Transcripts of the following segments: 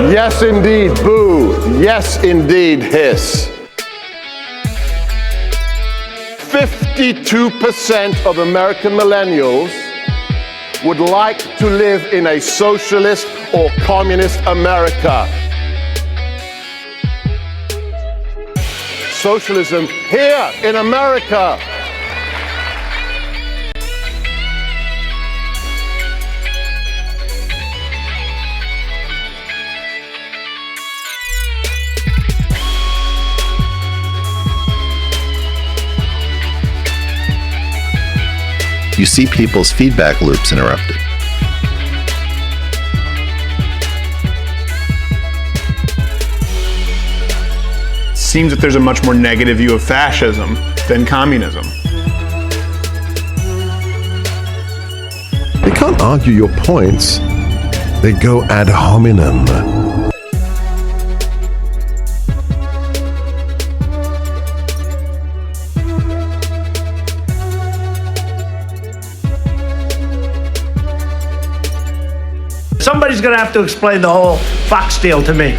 Yes, indeed, boo. Yes, indeed, hiss. 52% of American millennials would like to live in a socialist or communist America. Socialism here in America. You see people's feedback loops interrupted. Seems that there's a much more negative view of fascism than communism. They can't argue your points. They go ad hominem. Somebody's gonna have to explain the whole Fox deal to me.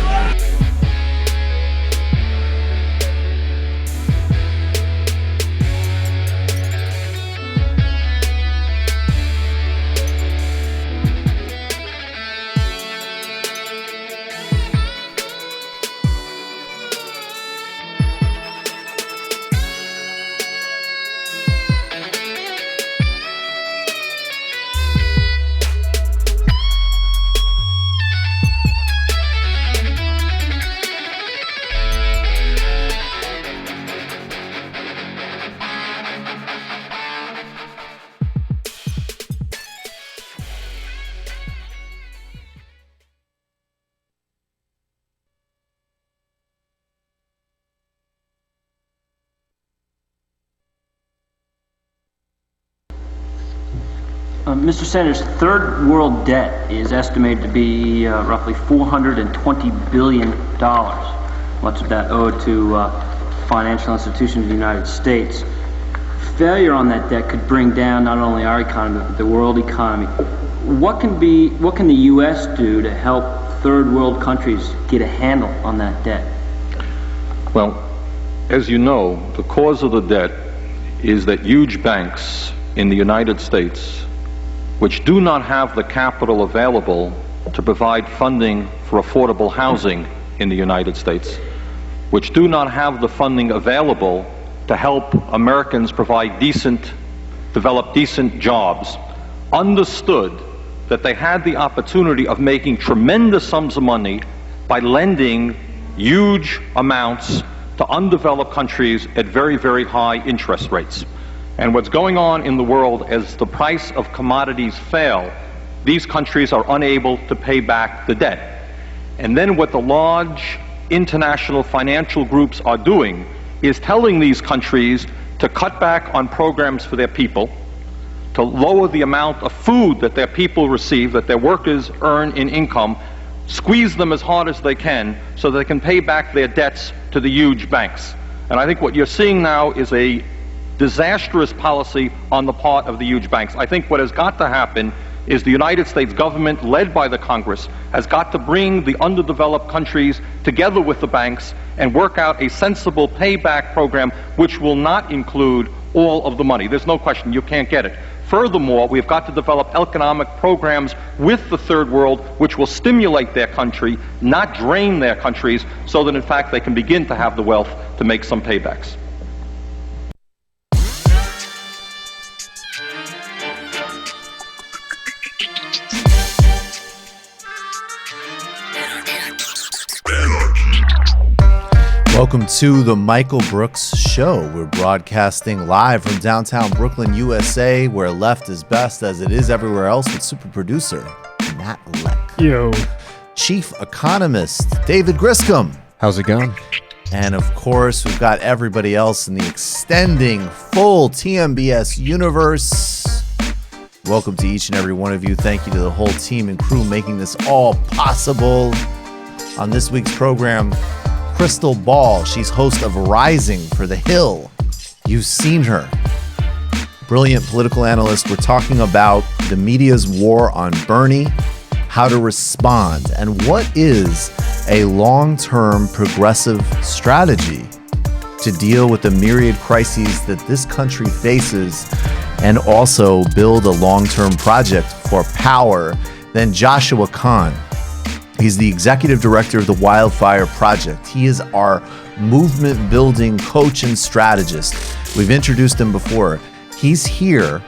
Mr. Sanders, third world debt is estimated to be roughly $420 billion. Much of that owed to financial institutions of the United States. Failure on that debt could bring down not only our economy, but the world economy. What can the U.S. do to help third world countries get a handle on that debt? Well, as you know, the cause of the debt is that huge banks in the United States, which do not have the capital available to provide funding for affordable housing in the United States, which do not have the funding available to help Americans develop decent jobs, understood that they had the opportunity of making tremendous sums of money by lending huge amounts to undeveloped countries at very, very high interest rates. And what's going on in the world, as the price of commodities fail, these countries are unable to pay back the debt. And then what the large international financial groups are doing is telling these countries to cut back on programs for their people, to lower the amount of food that their people receive, that their workers earn in income, squeeze them as hard as they can so they can pay back their debts to the huge banks. And I think what you're seeing now is a disastrous policy on the part of the huge banks. I think what has got to happen is the United States government, led by the Congress, has got to bring the underdeveloped countries together with the banks and work out a sensible payback program which will not include all of the money. There's no question, you can't get it. Furthermore, we've got to develop economic programs with the third world which will stimulate their country, not drain their countries, so that in fact they can begin to have the wealth to make some paybacks. Welcome to the Michael Brooks Show. We're broadcasting live from downtown Brooklyn, USA, where left is best as it is everywhere else, with super producer Matt Leck. Yo. Chief economist David Griscom. How's it going? And of course, we've got everybody else in the extending full TMBS universe. Welcome to each and every one of you. Thank you to the whole team and crew making this all possible. On this week's program, Krystal Ball. She's host of Uprising for The Hill. You've seen her. Brilliant political analyst. We're talking about the media's war on Bernie. how to respond, and what is a long-term progressive strategy to deal with the myriad crises that this country faces, and also build a long-term project for power, then Joshua Kahn. He's the executive director of the Wildfire Project. He is our movement building coach and strategist. We've introduced him before. He's here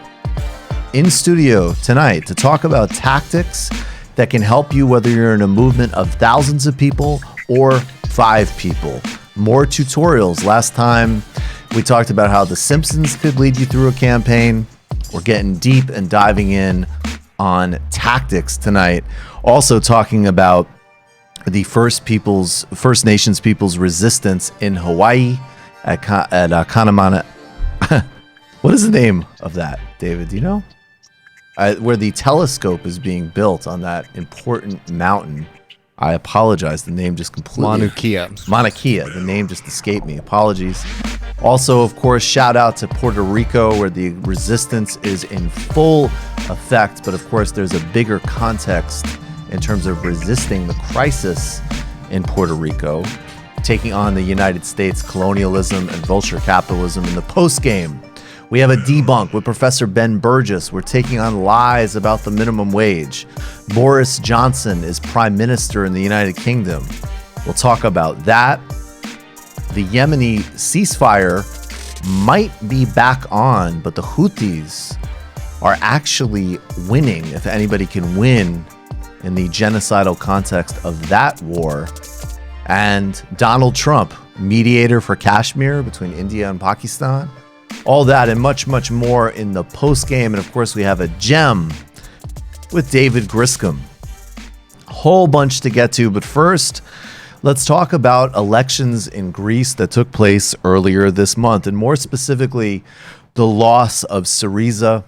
in studio tonight to talk about tactics that can help you, whether you're in a movement of thousands of people or 5 people. More tutorials. Last time we talked about how The Simpsons could lead you through a campaign. We're getting deep and diving in on tactics tonight. Also talking about the First Nations people's resistance in Hawaii at Kanamana. What is the name of that, David? Do you know? Where the telescope is being built on that important mountain. I apologize. The name just completely... Mauna Kea. The name just escaped me. Apologies. Also, of course, shout out to Puerto Rico, where the resistance is in full effect. But of course, there's a bigger context in terms of resisting the crisis in Puerto Rico, taking on the United States colonialism and vulture capitalism in the post-game. We have a debunk with Professor Ben Burgess. We're taking on lies about the minimum wage. Boris Johnson is prime minister in the United Kingdom. We'll talk about that. The Yemeni ceasefire might be back on, but the Houthis are actually winning, if anybody can win in the genocidal context of that war. And Donald Trump, mediator for Kashmir between India and Pakistan. All that and much, much more in the post-game. And of course, we have a gem with David Griscom. Whole bunch to get to, but first, let's talk about elections in Greece that took place earlier this month, and more specifically, the loss of Syriza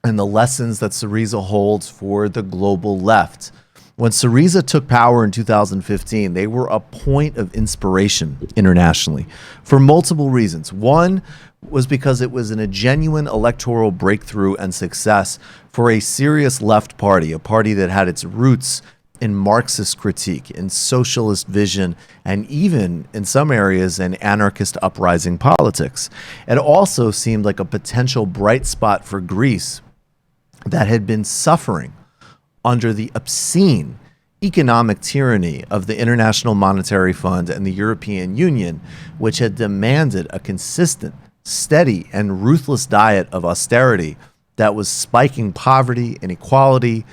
and the lessons that Syriza holds for the global left. When Syriza took power in 2015, they were a point of inspiration internationally for multiple reasons. One was because it was a genuine electoral breakthrough and success for a serious left party, a party that had its roots in Marxist critique, in socialist vision, and even in some areas in anarchist uprising politics. It also seemed like a potential bright spot for Greece that had been suffering under the obscene economic tyranny of the International Monetary Fund and the European Union, which had demanded a consistent, steady, and ruthless diet of austerity that was spiking poverty, inequality,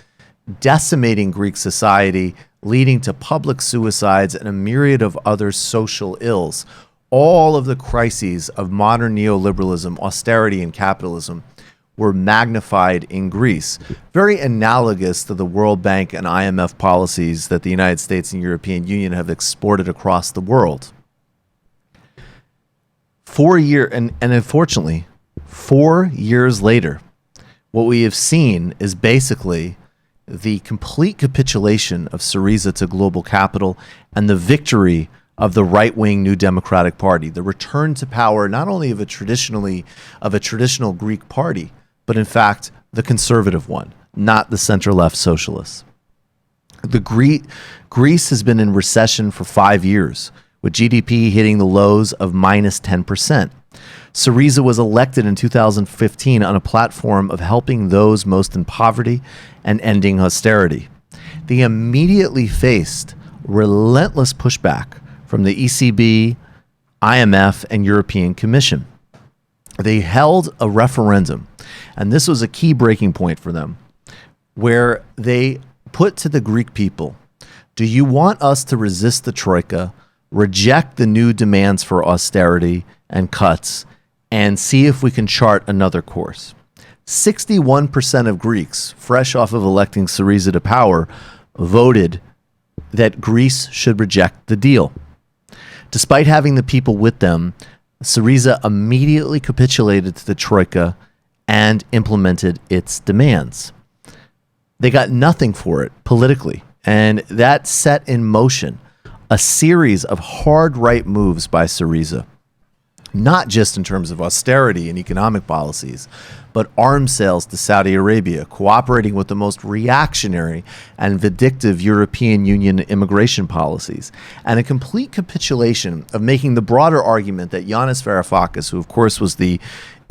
decimating Greek society, leading to public suicides and a myriad of other social ills. All of the crises of modern neoliberalism, austerity, and capitalism were magnified in Greece, very analogous to the World Bank and IMF policies that the United States and European Union have exported across the world. 4 years, and unfortunately, 4 years later, what we have seen is basically the complete capitulation of Syriza to global capital and the victory of the right-wing New Democratic Party, the return to power not only of a traditional Greek party, but in fact the conservative one, not the center-left socialists. Greece has been in recession for 5 years, with GDP hitting the lows of minus 10%. Syriza was elected in 2015 on a platform of helping those most in poverty and ending austerity. They immediately faced relentless pushback from the ECB, IMF, and European Commission. They held a referendum, and this was a key breaking point for them, where they put to the Greek people, do you want us to resist the Troika, reject the new demands for austerity and cuts, and see if we can chart another course? 61% of Greeks, fresh off of electing Syriza to power, voted that Greece should reject the deal. Despite having the people with them, Syriza immediately capitulated to the Troika and implemented its demands. They got nothing for it politically, and that set in motion a series of hard right moves by Syriza. not just in terms of austerity and economic policies, but arms sales to Saudi Arabia, cooperating with the most reactionary and vindictive European Union immigration policies, and a complete capitulation of making the broader argument that Yanis Varoufakis, who of course was the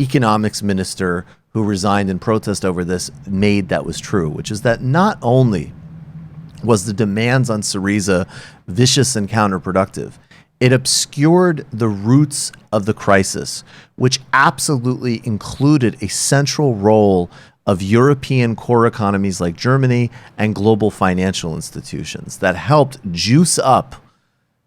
economics minister who resigned in protest over this, made that was true, which is that not only was the demands on Syriza vicious and counterproductive, it obscured the roots of the crisis, which absolutely included a central role of European core economies like Germany and global financial institutions that helped juice up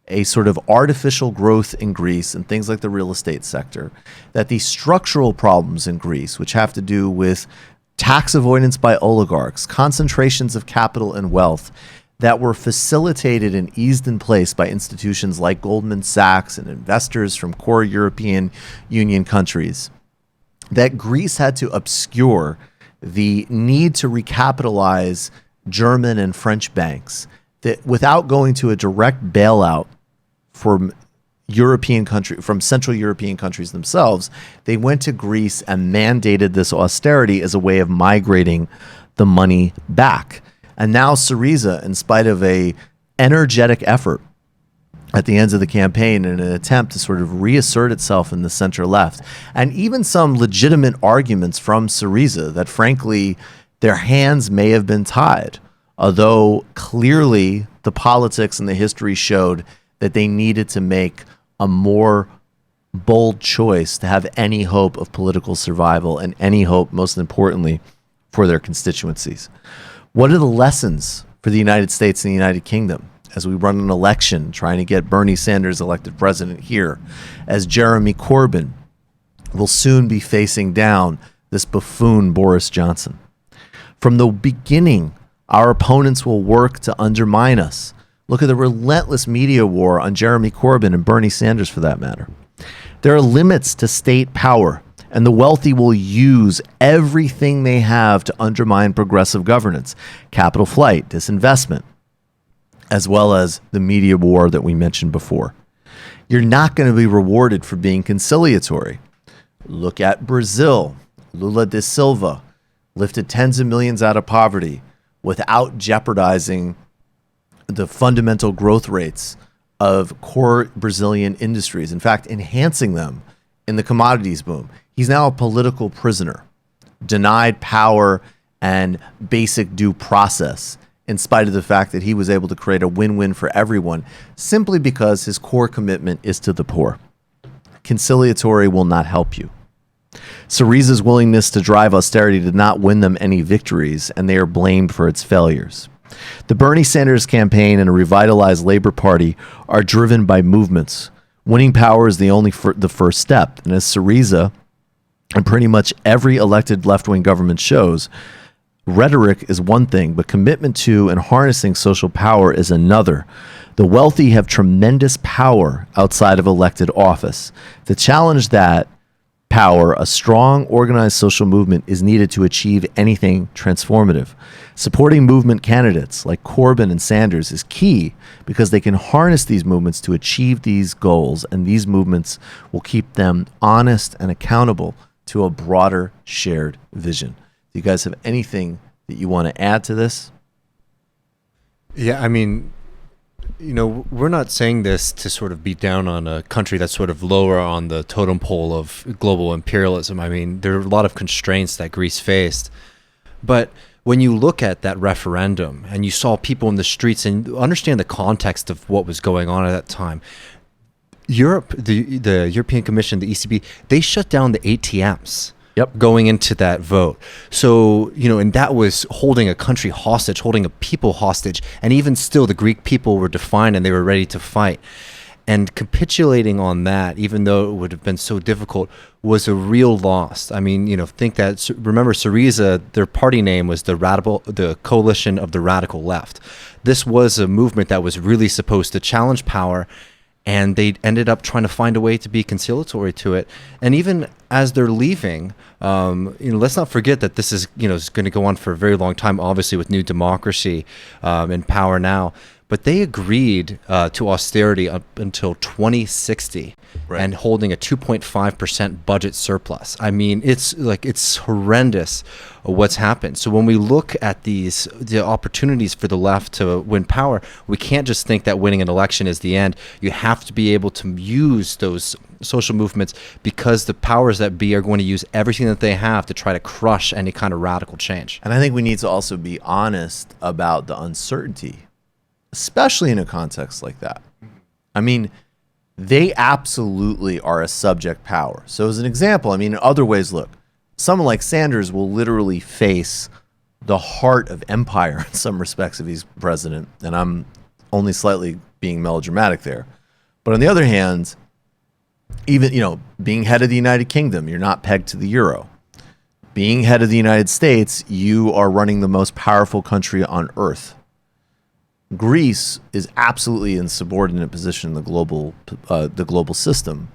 a sort of artificial growth in Greece and things like the real estate sector, that the structural problems in Greece, which have to do with tax avoidance by oligarchs, concentrations of capital and wealth, that were facilitated and eased in place by institutions like Goldman Sachs and investors from core European Union countries, that Greece had to obscure the need to recapitalize German and French banks, that without going to a direct bailout from Central European countries themselves, they went to Greece and mandated this austerity as a way of migrating the money back. And now Syriza, in spite of a energetic effort at the ends of the campaign in an attempt to sort of reassert itself in the center left, and even some legitimate arguments from Syriza that frankly their hands may have been tied, although clearly the politics and the history showed that they needed to make a more bold choice to have any hope of political survival and any hope, most importantly, for their constituencies. What are the lessons for the United States and the United Kingdom as we run an election trying to get Bernie Sanders elected president here, as Jeremy Corbyn will soon be facing down this buffoon Boris Johnson? From the beginning, our opponents will work to undermine us. Look at the relentless media war on Jeremy Corbyn and Bernie Sanders, for that matter. There are limits to state power, and the wealthy will use everything they have to undermine progressive governance, capital flight, disinvestment, as well as the media war that we mentioned before. You're not going to be rewarded for being conciliatory. Look at Brazil. Lula da Silva lifted tens of millions out of poverty without jeopardizing the fundamental growth rates of core Brazilian industries, in fact, enhancing them in the commodities boom. He's now a political prisoner, denied power and basic due process, in spite of the fact that he was able to create a win-win for everyone, simply because his core commitment is to the poor. Conciliatory will not help you. Syriza's willingness to drive austerity did not win them any victories, and they are blamed for its failures. The Bernie Sanders campaign and a revitalized Labor Party are driven by movements. Winning power is the first step, and as Syriza and pretty much every elected left-wing government shows, rhetoric is one thing, but commitment to and harnessing social power is another. The wealthy have tremendous power outside of elected office. To challenge that power, a strong, organized social movement is needed to achieve anything transformative. Supporting movement candidates like Corbyn and Sanders is key because they can harness these movements to achieve these goals, and these movements will keep them honest and accountable to a broader shared vision. Do you guys have anything that you want to add to this? Yeah, I mean, you know, we're not saying this to sort of beat down on a country that's sort of lower on the totem pole of global imperialism. I mean, there are a lot of constraints that Greece faced. But when you look at that referendum and you saw people in the streets and understand the context of what was going on at that time, Europe, the European Commission, the ECB, they shut down the ATMs. Yep. Going into that vote. So, you know, and that was holding a country hostage, holding a people hostage. And even still, the Greek people were defiant and they were ready to fight. And capitulating on that, even though it would have been so difficult, was a real loss. I mean, you know, remember Syriza, their party name was the Coalition of the Radical Left. This was a movement that was really supposed to challenge power, and they ended up trying to find a way to be conciliatory to it. And even as they're leaving, you know, let's not forget that this is, you know, is going to go on for a very long time, obviously with New Democracy in power now. but they agreed to austerity up until 2060 and holding a 2.5% budget surplus. I mean, it's horrendous what's happened. So when we look at the opportunities for the left to win power, we can't just think that winning an election is the end. You have to be able to use those social movements, because the powers that be are going to use everything that they have to try to crush any kind of radical change. And I think we need to also be honest about the uncertainty, especially in a context like that. I mean, they absolutely are a subject power. So as an example, I mean, in other ways, look, someone like Sanders will literally face the heart of empire in some respects if he's president. And I'm only slightly being melodramatic there. But on the other hand, even, being head of the United Kingdom, you're not pegged to the euro. Being head of the United States, you are running the most powerful country on earth. Greece is absolutely in subordinate position in the global system.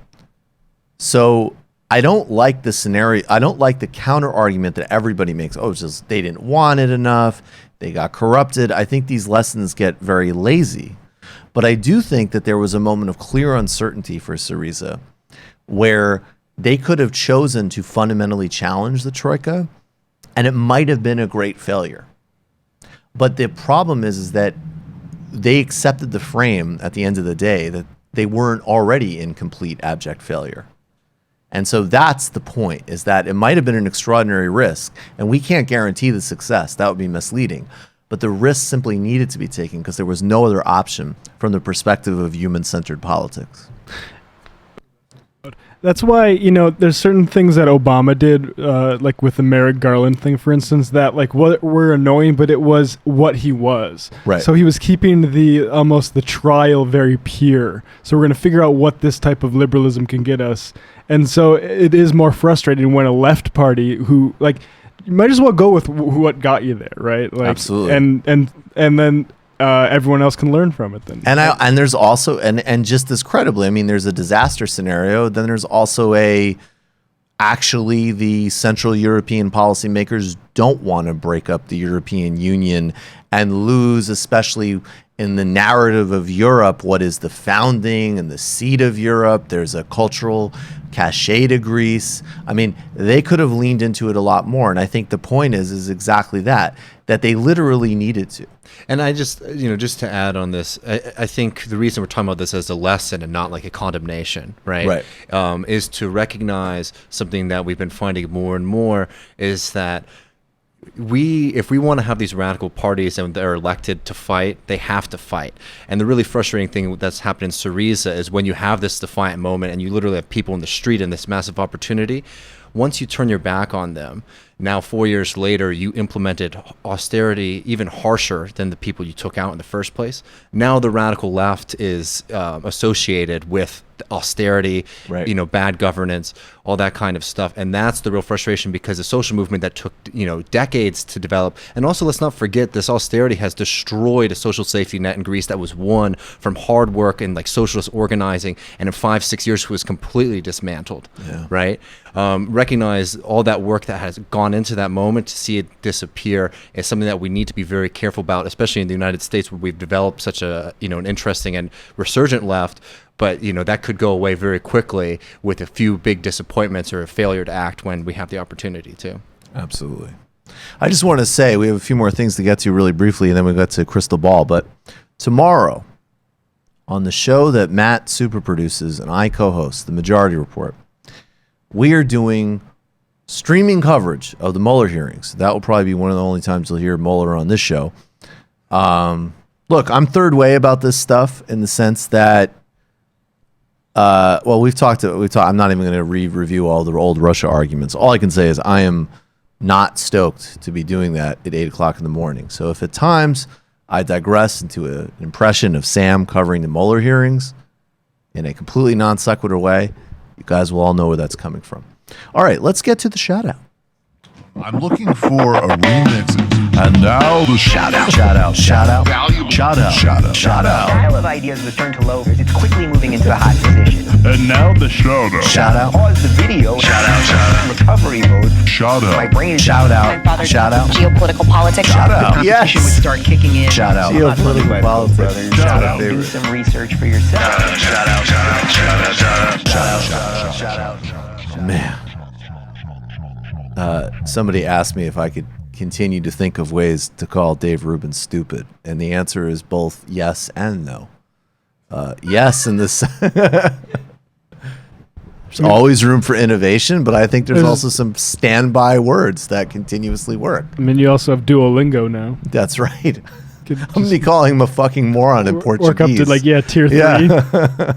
So I don't like the scenario. I don't like the counter argument that everybody makes. Oh, it's just they didn't want it enough. They got corrupted. I think these lessons get very lazy. But I do think that there was a moment of clear uncertainty for Syriza where they could have chosen to fundamentally challenge the Troika, and it might have been a great failure. But the problem is that they accepted the frame at the end of the day that they weren't already in complete abject failure. And so that's the point, is that it might have been an extraordinary risk, and we can't guarantee the success. That would be misleading. But the risk simply needed to be taken because there was no other option from the perspective of human-centered politics. That's why, there's certain things that Obama did, like with the Merrick Garland thing, for instance, that were annoying, but it was what he was. Right. So he was keeping the trial very pure. So we're going to figure out what this type of liberalism can get us. And so it is more frustrating when a left party who, you might as well go with what got you there, right? Absolutely. And then everyone else can learn from it then. And there's also, and just as credibly, I mean, there's a disaster scenario. Then there's also actually the Central European policymakers don't want to break up the European Union and lose, especially in the narrative of Europe, what is the founding and the seat of Europe. There's a cultural cachet to Greece. I mean, they could have leaned into it a lot more. And I think the point is exactly that they literally needed to. And I just, just to add on this, I think the reason we're talking about this as a lesson and not like a condemnation, right? Is to recognize something that we've been finding more and more is that if we want to have these radical parties and they're elected to fight, they have to fight. And the really frustrating thing that's happened in Syriza is when you have this defiant moment and you literally have people in the street and this massive opportunity, once you turn your back on them, now 4 years later, you implemented austerity even harsher than the people you took out in the first place. Now the radical left is associated with austerity, bad governance, all that kind of stuff. And that's the real frustration, because the social movement that took, decades to develop. And also, let's not forget, this austerity has destroyed a social safety net in Greece that was won from hard work and socialist organizing. And in 5-6 years, it was completely dismantled, right? Recognize all that work that has gone into that moment. To see it disappear is something that we need to be very careful about, especially in the United States, where we've developed such a, an interesting and resurgent left. But, that could go away very quickly with a few big disappointments or a failure to act when we have the opportunity to. Absolutely. I just want to say we have a few more things to get to really briefly, and then we got to Krystal Ball. But tomorrow, on the show that Matt super produces and I co-host, The Majority Report, we are doing streaming coverage of the Mueller hearings. That will probably be one of the only times you'll hear Mueller on this show. Look, I'm third way about this stuff in the sense that, we've talked. I'm not even going to review all the old Russia arguments. All I can say is I am not stoked to be doing that at 8 o'clock in the morning. So if at times I digress into an impression of Sam covering the Mueller hearings in a completely non sequitur way, you guys will all know where that's coming from. All right, let's get to the shout out. I'm looking for a remix. And now the shout out. The pile of ideas was turned to loafers. It's quickly moving into a hot position. And now the shout out. Pause the video. Recovery mode. Shout out. My brain is Geopolitical politics. competition would start kicking in. Geopolitical politics. Shout out. Do some research for yourself. Man. Somebody asked me if I could continue to think of ways to call Dave Rubin stupid, and the answer is both yes and no. Yes, in this there's always room for innovation, but I think there's also some standby words that continuously work. I mean, you also have Duolingo now. That's right. I'm gonna be calling him a fucking moron in Portuguese. Work up to tier 3. Yeah.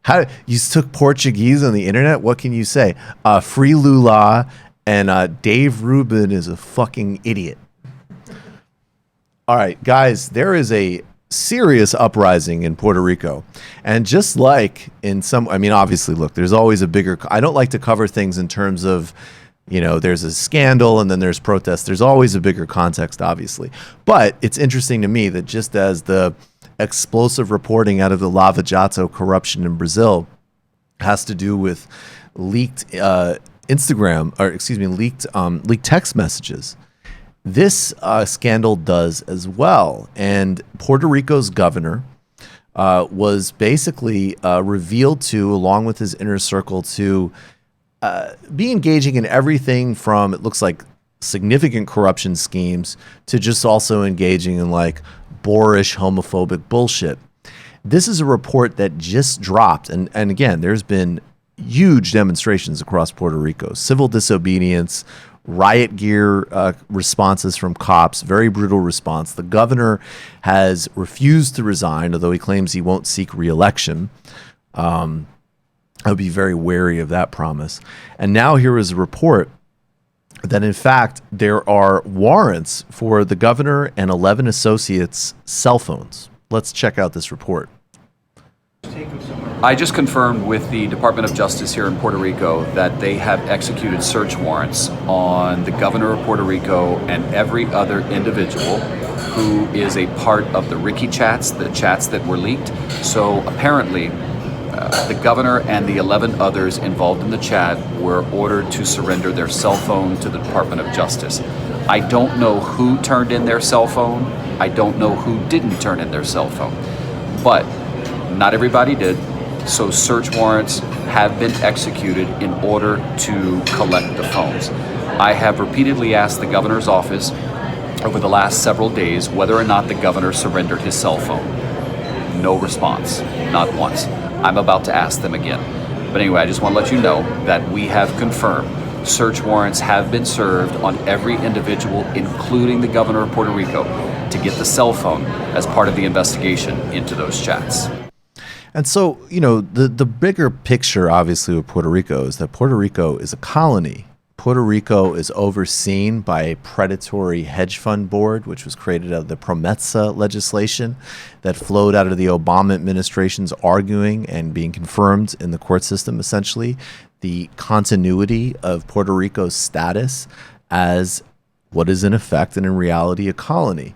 How you took Portuguese on the internet? What can you say? Free Lula. And Dave Rubin is a fucking idiot. All right, guys, there is a serious uprising in Puerto Rico. And just like in obviously, look, there's always a bigger... I don't like to cover things in terms of, there's a scandal and then there's protests. There's always a bigger context, obviously. But it's interesting to me that just as the explosive reporting out of the Lava Jato corruption in Brazil has to do with leaked... leaked text messages. This scandal does as well. And Puerto Rico's governor was basically revealed to, along with his inner circle, to be engaging in everything from, it looks like, significant corruption schemes to just also engaging in like boorish homophobic bullshit. This is a report that just dropped. And again, there's been huge demonstrations across Puerto Rico, civil disobedience, riot gear responses from cops, very brutal response. The governor has refused to resign, although he claims he won't seek re-election. I would be very wary of that promise. And now here is a report that, in fact, there are warrants for the governor and 11 associates' cell phones. Let's check out this report. I just confirmed with the Department of Justice here in Puerto Rico that they have executed search warrants on the governor of Puerto Rico and every other individual who is a part of the Ricky chats, the chats that were leaked. So apparently, the governor and the 11 others involved in the chat were ordered to surrender their cell phone to the Department of Justice. I don't know who turned in their cell phone. I don't know who didn't turn in their cell phone. But not everybody did. So search warrants have been executed in order to collect the phones. I have repeatedly asked the governor's office over the last several days whether or not the governor surrendered his cell phone. No response, not once. I'm about to ask them again. But anyway, I just want to let you know that we have confirmed search warrants have been served on every individual, including the governor of Puerto Rico, to get the cell phone as part of the investigation into those chats. And so, the bigger picture, obviously, of Puerto Rico is that Puerto Rico is a colony. Puerto Rico is overseen by a predatory hedge fund board, which was created out of the Promesa legislation that flowed out of the Obama administration's arguing and being confirmed in the court system, essentially, the continuity of Puerto Rico's status as what is in effect and in reality a colony.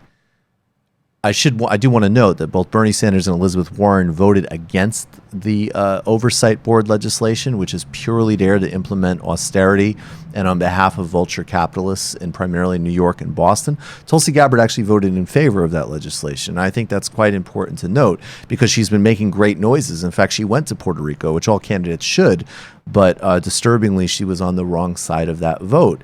I do want to note that both Bernie Sanders and Elizabeth Warren voted against the oversight board legislation, which is purely there to implement austerity and on behalf of vulture capitalists in primarily New York and Boston. Tulsi Gabbard actually voted in favor of that legislation. I think that's quite important to note because she's been making great noises. In fact, she went to Puerto Rico, which all candidates should, but disturbingly, she was on the wrong side of that vote.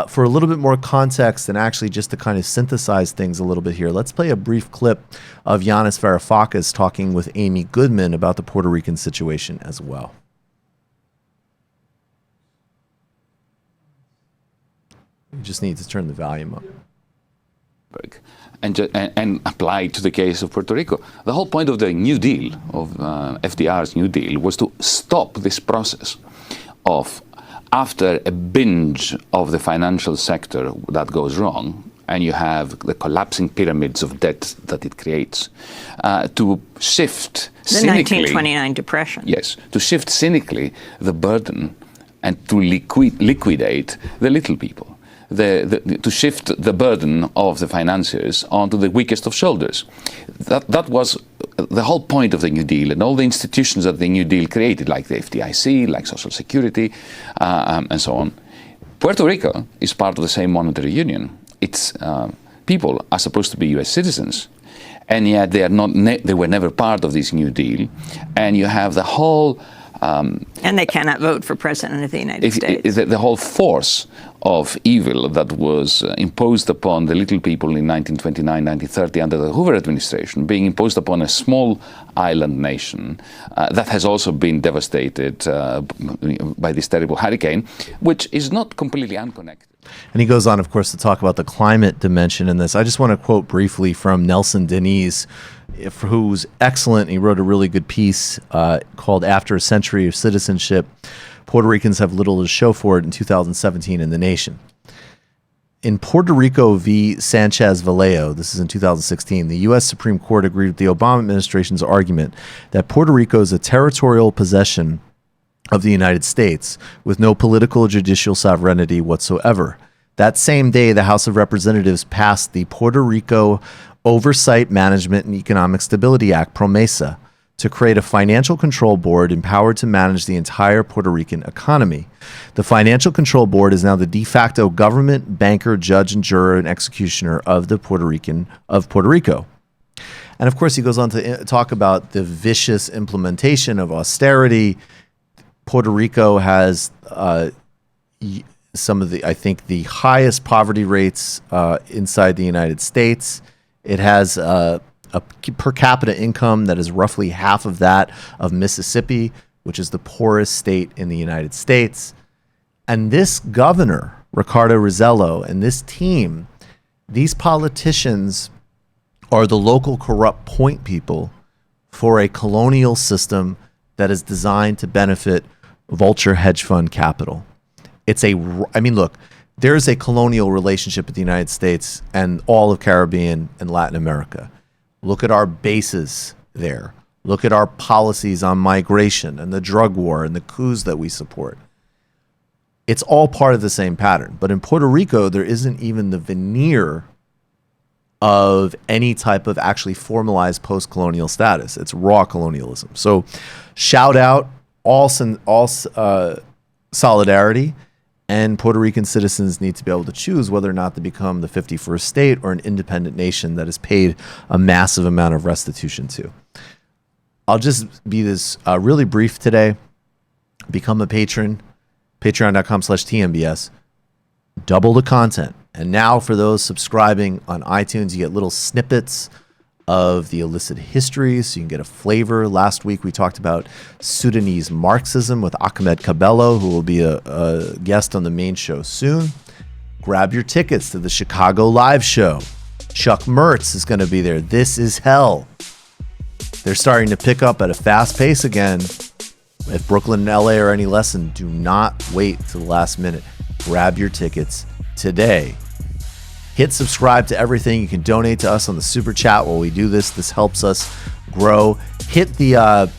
For a little bit more context and actually just to kind of synthesize things a little bit here, let's play a brief clip of Yanis Varoufakis talking with Amy Goodman about the Puerto Rican situation as well. You just need to turn the volume up. And apply to the case of Puerto Rico. The whole point of the New Deal, of FDR's New Deal, was to stop this process of, after a binge of the financial sector that goes wrong, and you have the collapsing pyramids of debt that it creates, to shift cynically... The 1929 depression. Yes, to shift cynically the burden and to liquidate the little people. to shift the burden of the financiers onto the weakest of shoulders. That was the whole point of the New Deal, and all the institutions that the New Deal created, like the FDIC, like Social Security, and so on. Puerto Rico is part of the same monetary union. Its people are supposed to be U.S. citizens, and yet they are not. They were never part of this New Deal, and you have the whole. And they cannot vote for president of the United States. The whole force of evil that was imposed upon the little people in 1929, 1930 under the Hoover administration, being imposed upon a small island nation that has also been devastated by this terrible hurricane, which is not completely unconnected. And he goes on, of course, to talk about the climate dimension in this. I just want to quote briefly from Nelson Denis, who's excellent. He wrote a really good piece called After a Century of Citizenship, Puerto Ricans Have Little to Show for It in 2017 in The Nation. In Puerto Rico v. Sanchez Vallejo, this is in 2016, the U.S. Supreme Court agreed with the Obama administration's argument that Puerto Rico is a territorial possession of the United States with no political or judicial sovereignty whatsoever. That same day, the House of Representatives passed the Puerto Rico Oversight, Management, and Economic Stability Act, PROMESA, to create a financial control board empowered to manage the entire Puerto Rican economy. The Financial Control Board is now the de facto government, banker, judge, and juror and executioner of Puerto Rico. And of course, he goes on to talk about the vicious implementation of austerity. Puerto Rico has some of the highest poverty rates inside the United States. It has a per capita income that is roughly half of that of Mississippi, which is the poorest state in the United States. And this governor, Ricardo Rossello, and this team, these politicians are the local corrupt point people for a colonial system that is designed to benefit vulture hedge fund capital. Look, there's a colonial relationship with the United States and all of Caribbean and Latin America. Look at our bases there. Look at our policies on migration and the drug war and the coups that we support. It's all part of the same pattern. But in Puerto Rico, there isn't even the veneer of any type of actually formalized post-colonial status. It's raw colonialism. So shout out all solidarity. And Puerto Rican citizens need to be able to choose whether or not to become the 51st state or an independent nation that is paid a massive amount of restitution to. I'll just be this really brief today. Become a patron, patreon.com/TMBS. Double the content. And now for those subscribing on iTunes, you get little snippets of the illicit history, so you can get a flavor. Last week we talked about Sudanese Marxism with Ahmed Cabello, who will be a guest on the main show soon. Grab your tickets to the Chicago live show. Chuck Mertz is going to be there. This is hell. They're starting to pick up at a fast pace again. If Brooklyn and LA are any lesson, do not wait to the last minute. Grab your tickets today. Hit subscribe to everything. You can donate to us on the Super Chat while we do this. This helps us grow. Hit the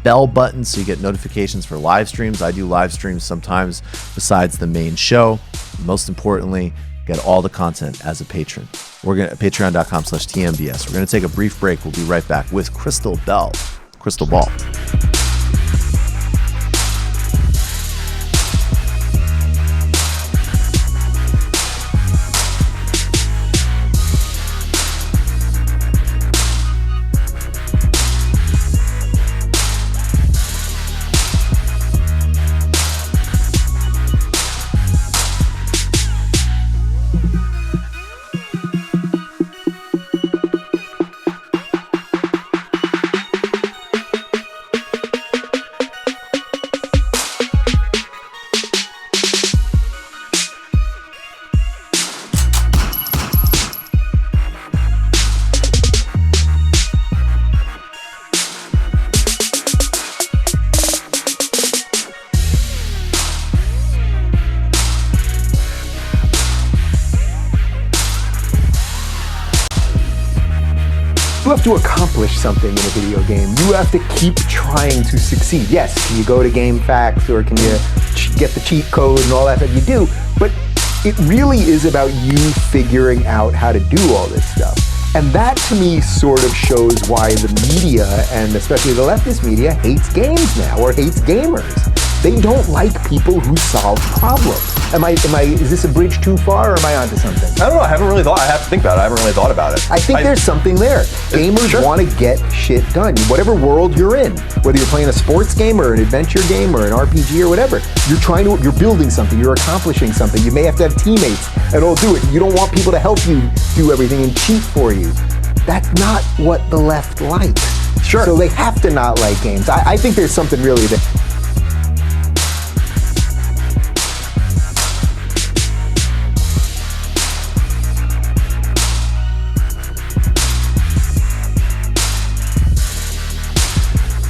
bell button so you get notifications for live streams. I do live streams sometimes besides the main show. Most importantly, get all the content as a patron. We're going to patreon.com/TMBS. We're going to take a brief break. We'll be right back with Krystal Ball. You have to accomplish something in a video game. You have to keep trying to succeed. Yes, can you go to GameFAQs or can you get the cheat code and all that you do, but it really is about you figuring out how to do all this stuff. And that to me sort of shows why the media, and especially the leftist media, hates games now, or hates gamers. They don't like people who solve problems. Is this a bridge too far, or am I onto something? I don't know, I haven't really thought, I have to think about it, I haven't really thought about it. I think there's something there. Gamers want to get shit done. Whatever world you're in, whether you're playing a sports game or an adventure game or an RPG or whatever, you're building something, you're accomplishing something. You may have to have teammates and all do it. You don't want people to help you do everything and cheat for you. That's not what the left likes. Sure. So they have to not like games. I think there's something really there.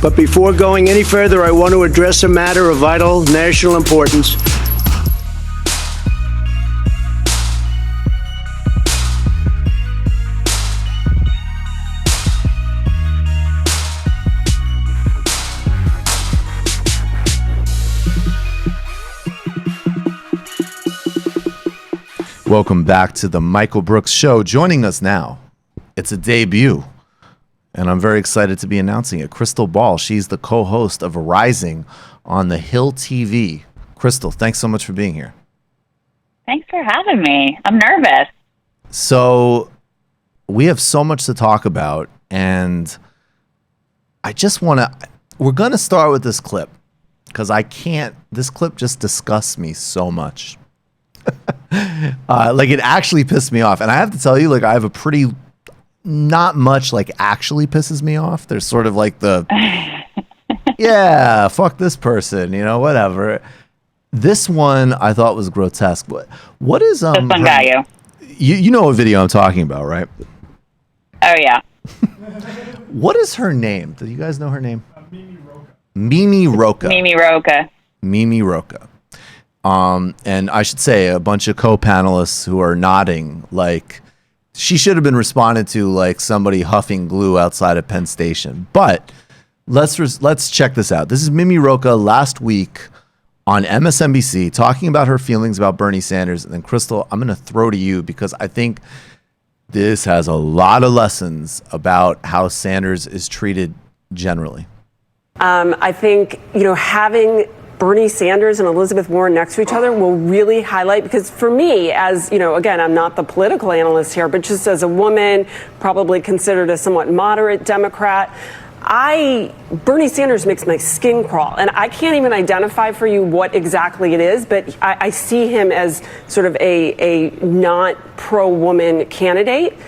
But before going any further, I want to address a matter of vital national importance. Welcome back to the Michael Brooks Show. Joining us now, it's a debut, and I'm very excited to be announcing it. Krystal Ball, she's the co-host of Uprising on the Hill TV. Krystal, thanks so much for being here. Thanks for having me. I'm nervous. So we have so much to talk about, and I just want to, we're going to start with this clip, because this clip just disgusts me so much. Like, it actually pissed me off. And I have to tell you, like, I have a pretty, not much, like, actually pisses me off. There's sort of like the, yeah, fuck this person, you know, whatever. This one I thought was grotesque. What is, this one got you. You know what video I'm talking about, right? Oh, yeah. What is her name? Do you guys know her name? Mimi Roca. Mimi Roca. Mimi Roca. And I should say a bunch of co-panelists who are nodding, like she should have been responded to like somebody huffing glue outside of Penn Station. But let's check this out. This is Mimi Roca last week on MSNBC talking about her feelings about Bernie Sanders. And then Krystal, I'm going to throw to you because I think this has a lot of lessons about how Sanders is treated generally. I think, having Bernie Sanders and Elizabeth Warren next to each other will really highlight, because for me, as again, I'm not the political analyst here, but just as a woman, probably considered a somewhat moderate Democrat, Bernie Sanders makes my skin crawl, and I can't even identify for you what exactly it is, but I see him as sort of a not pro-woman candidate.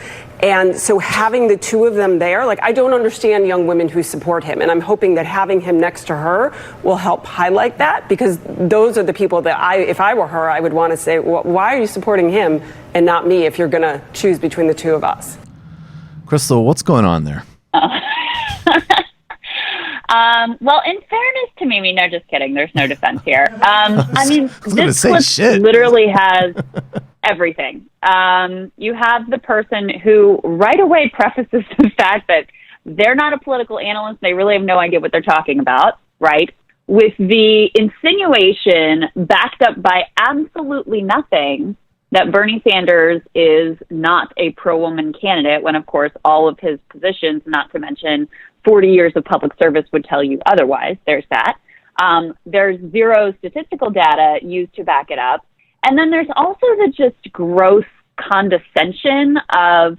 And so having the two of them there, like, I don't understand young women who support him. And I'm hoping that having him next to her will help highlight that, because those are the people that if I were her, I would want to say, well, why are you supporting him and not me if you're going to choose between the two of us? Krystal, what's going on there? Well, in fairness to Mimi, no, just kidding. There's no defense here. I mean, this clip literally has everything. You have the person who right away prefaces the fact that they're not a political analyst. They really have no idea what they're talking about, right? With the insinuation backed up by absolutely nothing that Bernie Sanders is not a pro-woman candidate, when, of course, all of his positions, not to mention 40 years of public service, would tell you otherwise. There's that. There's zero statistical data used to back it up. And then there's also the just gross condescension of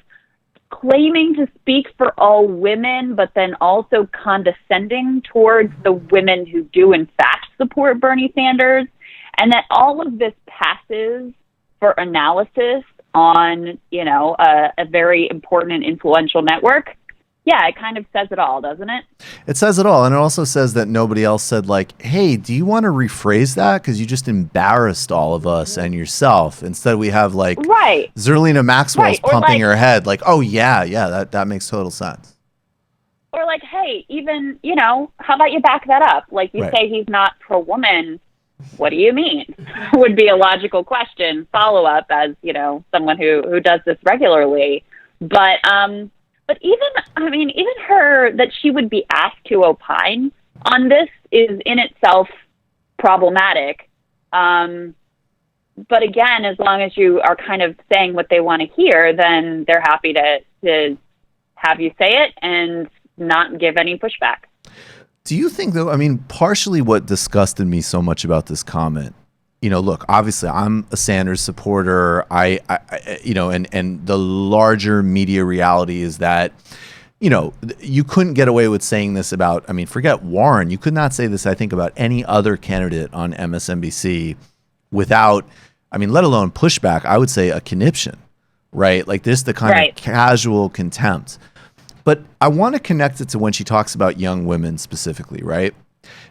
claiming to speak for all women, but then also condescending towards the women who do in fact support Bernie Sanders. And that all of this passes for analysis on, a very important and influential network. Yeah, it kind of says it all, doesn't it? It says it all. And it also says that nobody else said, like, hey, do you want to rephrase that? Because you just embarrassed all of us and yourself. Instead, we have, like, Zerlina Maxwell's pumping her head. Like, oh, yeah, that makes total sense. Or like, hey, even, how about you back that up? Like, you say he's not pro-woman. What do you mean? Would be a logical question, follow-up, as, someone who does this regularly. But even her, that she would be asked to opine on this is in itself problematic. But again, as long as you are kind of saying what they want to hear, then they're happy to have you say it and not give any pushback. Do you think, though, I mean, partially what disgusted me so much about this comment, look, obviously I'm a Sanders supporter. I and the larger media reality is that, you couldn't get away with saying this about, I mean, forget Warren. You could not say this, I think, about any other candidate on MSNBC without, I mean, let alone pushback, I would say a conniption, right? Like this, the kind of casual contempt. But I want to connect it to when she talks about young women specifically, right?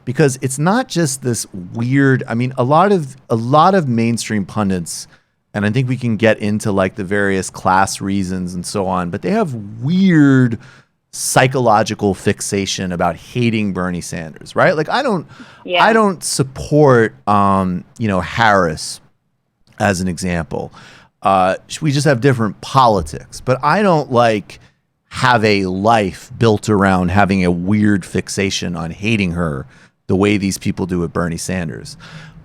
Because it's not just this weird, I mean, a lot of mainstream pundits, and I think we can get into like the various class reasons and so on, but they have weird psychological fixation about hating Bernie Sanders, right? Like I don't support Harris as an example. We just have different politics, but I don't have a life built around having a weird fixation on hating her the way these people do with Bernie Sanders.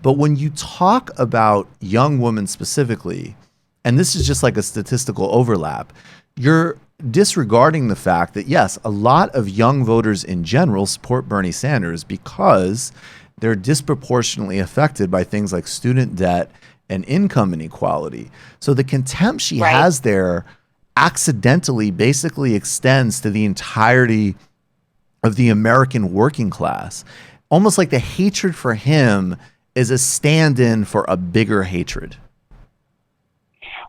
But when you talk about young women specifically, and this is just like a statistical overlap, you're disregarding the fact that, yes, a lot of young voters in general support Bernie Sanders because they're disproportionately affected by things like student debt and income inequality. So the contempt she has there accidentally basically extends to the entirety of the American working class. Almost like the hatred for him is a stand-in for a bigger hatred.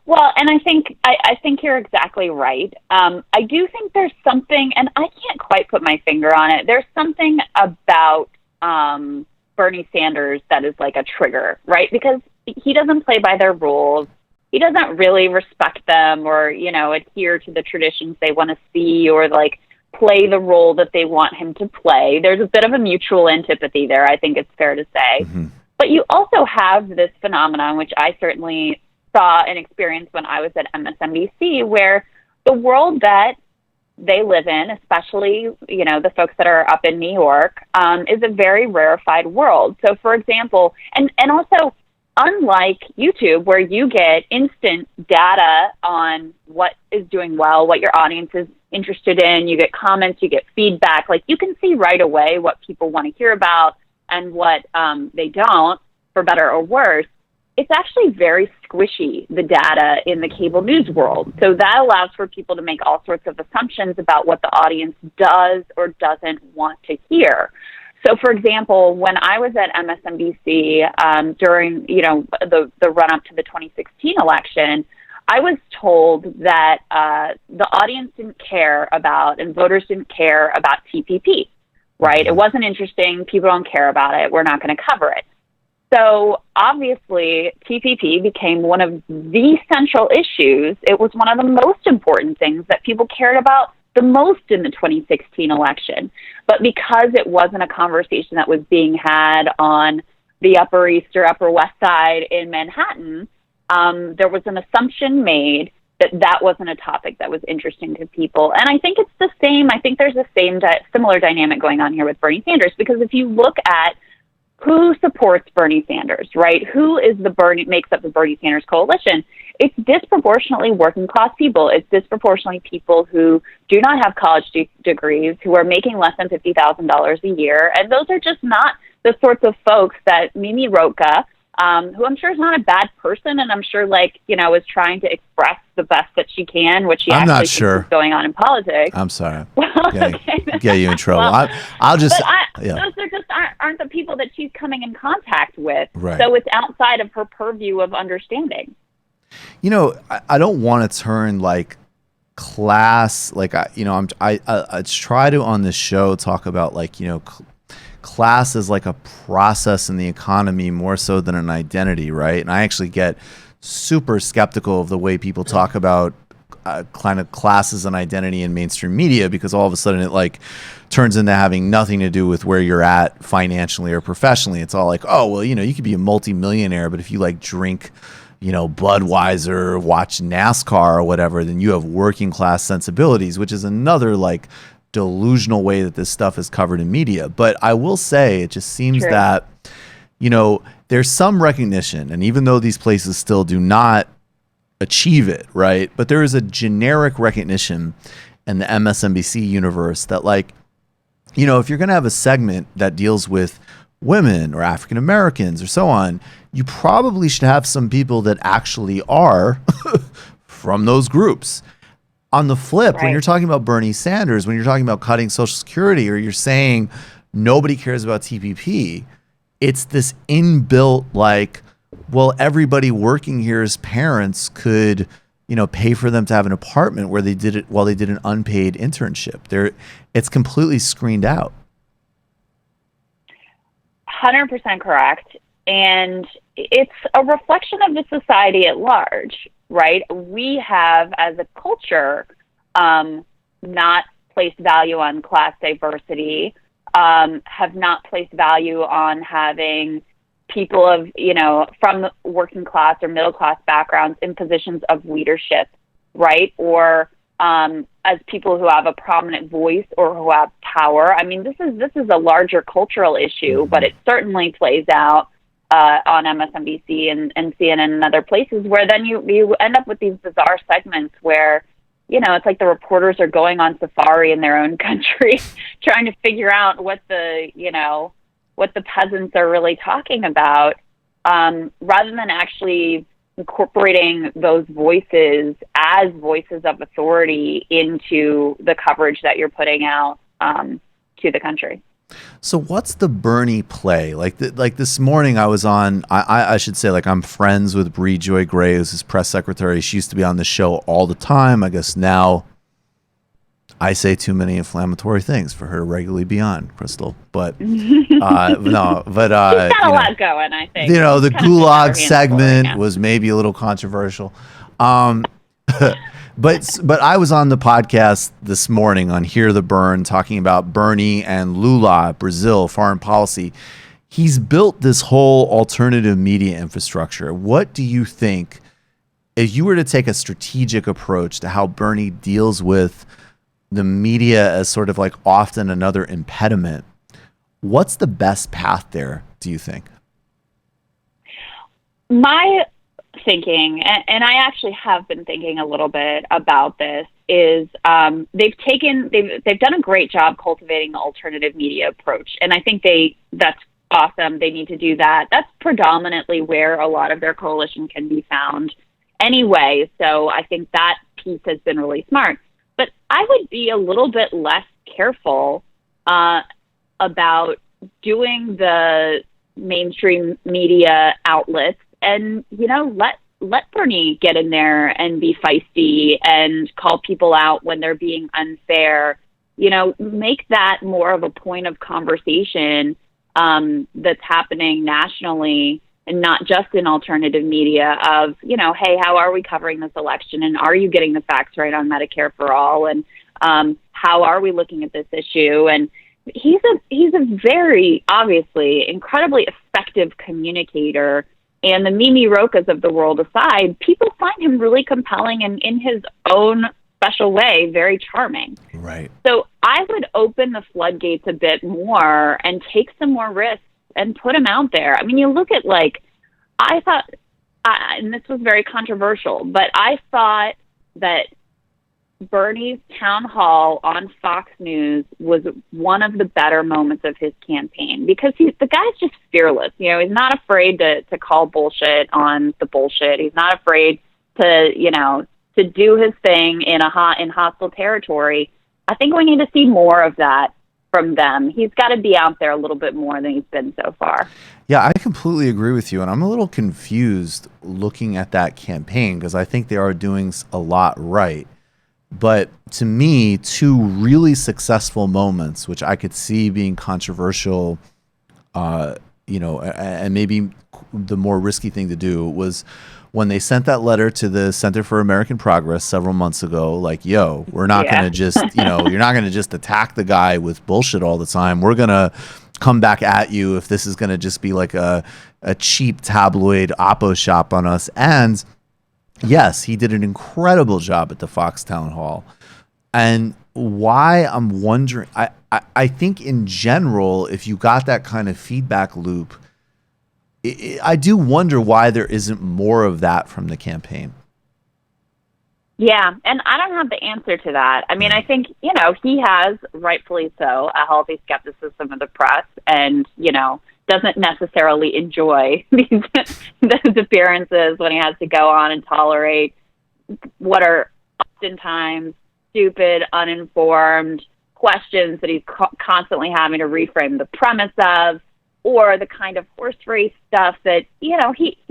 Well, and I think you're exactly right. I do think there's something, and I can't quite put my finger on it. There's something about Bernie Sanders that is like a trigger, right? Because he doesn't play by their rules. He doesn't really respect them or, adhere to the traditions they want to see or play the role that they want him to play. There's a bit of a mutual antipathy there, I think it's fair to say. Mm-hmm. But you also have this phenomenon, which I certainly saw and experienced when I was at MSNBC, where the world that they live in, especially, the folks that are up in New York, is a very rarefied world. So, for example, and also, unlike YouTube, where you get instant data on what is doing well, what your audience is interested in, you get comments, you get feedback, you can see right away what people want to hear about and what they don't, for better or worse. It's actually very squishy, the data in the cable news world. So that allows for people to make all sorts of assumptions about what the audience does or doesn't want to hear. So, for example, when I was at MSNBC during, the run-up to the 2016 election, I was told that the audience didn't care about and voters didn't care about TPP, right? It wasn't interesting. People don't care about it. We're not going to cover it. So, obviously, TPP became one of the central issues. It was one of the most important things that people cared about the most in the 2016 election. But because it wasn't a conversation that was being had on the Upper East or Upper West Side in Manhattan, there was an assumption made that wasn't a topic that was interesting to people. And I think it's the same. I think there's the same similar dynamic going on here with Bernie Sanders, because if you look at who supports Bernie Sanders, right? Who is makes up the Bernie Sanders coalition? It's disproportionately working class people. It's disproportionately people who do not have college degrees, who are making less than $50,000 a year. And those are just not the sorts of folks that Mimi Rocha, who I'm sure is not a bad person, and I'm sure is trying to express the best that she can, which she I'm actually not thinks sure. is going on in politics. I'm sorry. Well, Get you in trouble. Well, I'll just. those are just aren't the people that she's coming in contact with. Right. So it's outside of her purview of understanding. I don't want to turn class. I try to on this show talk about class is like a process in the economy more so than an identity, right? And I actually get super skeptical of the way people talk about kind of class as an identity in mainstream media, because all of a sudden it turns into having nothing to do with where you're at financially or professionally. It's all you could be a multimillionaire, but if you drink Budweiser, watch NASCAR or whatever, then you have working class sensibilities, which is another delusional way that this stuff is covered in media. But I will say, it just seems that, there's some recognition, and even though these places still do not achieve it, right? But there is a generic recognition in the MSNBC universe that, like, you know, if you're going to have a segment that deals with women or African Americans or so on, you probably should have some people that actually are from those groups. On the flip, when you're talking about Bernie Sanders, when you're talking about cutting Social Security, or you're saying nobody cares about TPP, it's this inbuilt, like, well, everybody working here's parents could, you know, pay for them to have an apartment where they did it while they did an unpaid internship. It's completely screened out. 100% correct. And it's a reflection of the society at large, right? We have, as a culture, not placed value on class diversity, have not placed value on having people of, you know, from working class or middle class backgrounds in positions of leadership, right? Or as people who have a prominent voice or who have power. I mean, this is a larger cultural issue, but it certainly plays out on MSNBC and CNN and other places, where then you end up with these bizarre segments where, you know, it's like the reporters are going on safari in their own country, trying to figure out what the peasants are really talking about, rather than actually incorporating those voices as voices of authority into the coverage that you're putting out to the country. So what's the Bernie play? Like this morning I was on, I should say, like, I'm friends with Bree Joy Gray, who's his press secretary. She used to be on the show all the time. I guess now I say too many inflammatory things for her to regularly be on, Krystal. But she's got a lot going, I think. You know, the Gulag segment was maybe a little controversial. But I was on the podcast this morning on Hear the Burn talking about Bernie and Lula, Brazil, foreign policy. He's built this whole alternative media infrastructure. What do you think, if you were to take a strategic approach to how Bernie deals with the media as sort of like often another impediment, what's the best path there, do you think? My thinking, and I actually have been thinking a little bit about this, is they've done a great job cultivating the alternative media approach, and I think that's awesome. They need to do that. That's predominantly where a lot of their coalition can be found anyway. So I think that piece has been really smart. But I would be a little bit less careful about doing the mainstream media outlets, and, you know, let Bernie get in there and be feisty and call people out when they're being unfair. You know, make that more of a point of conversation that's happening nationally, and not just in alternative media, of, you know, hey, how are we covering this election? And are you getting the facts right on Medicare for all? And how are we looking at this issue? And he's a very, obviously, incredibly effective communicator. And the Mimi Rokas of the world aside, people find him really compelling and, in his own special way, very charming. Right. So I would open the floodgates a bit more and take some more risks and put him out there. I mean, you look at, like, I thought, and this was very controversial, but I thought that Bernie's town hall on Fox News was one of the better moments of his campaign, because the guy's just fearless. You know, he's not afraid to call bullshit on the bullshit. He's not afraid to, you know, to do his thing in hostile territory. I think we need to see more of that from them. He's got to be out there a little bit more than he's been so far. Yeah, I completely agree with you. And I'm a little confused looking at that campaign, because I think they are doing a lot right. But to me, two really successful moments, which I could see being controversial, you know, and maybe the more risky thing to do, was when they sent that letter to the Center for American Progress several months ago, like, yo, we're not going to just, you know, you're not going to just attack the guy with bullshit all the time. We're going to come back at you if this is going to just be like a cheap tabloid oppo shop on us. And yes, he did an incredible job at the Fox Town Hall. And why I'm wondering, I think in general, if you got that kind of feedback loop, I do wonder why there isn't more of that from the campaign. Yeah, and I don't have the answer to that. I mean, I think, he has, rightfully so, a healthy skepticism of the press and, doesn't necessarily enjoy those appearances when he has to go on and tolerate what are oftentimes stupid, uninformed questions that he's constantly having to reframe the premise of, or the kind of horse race stuff that, he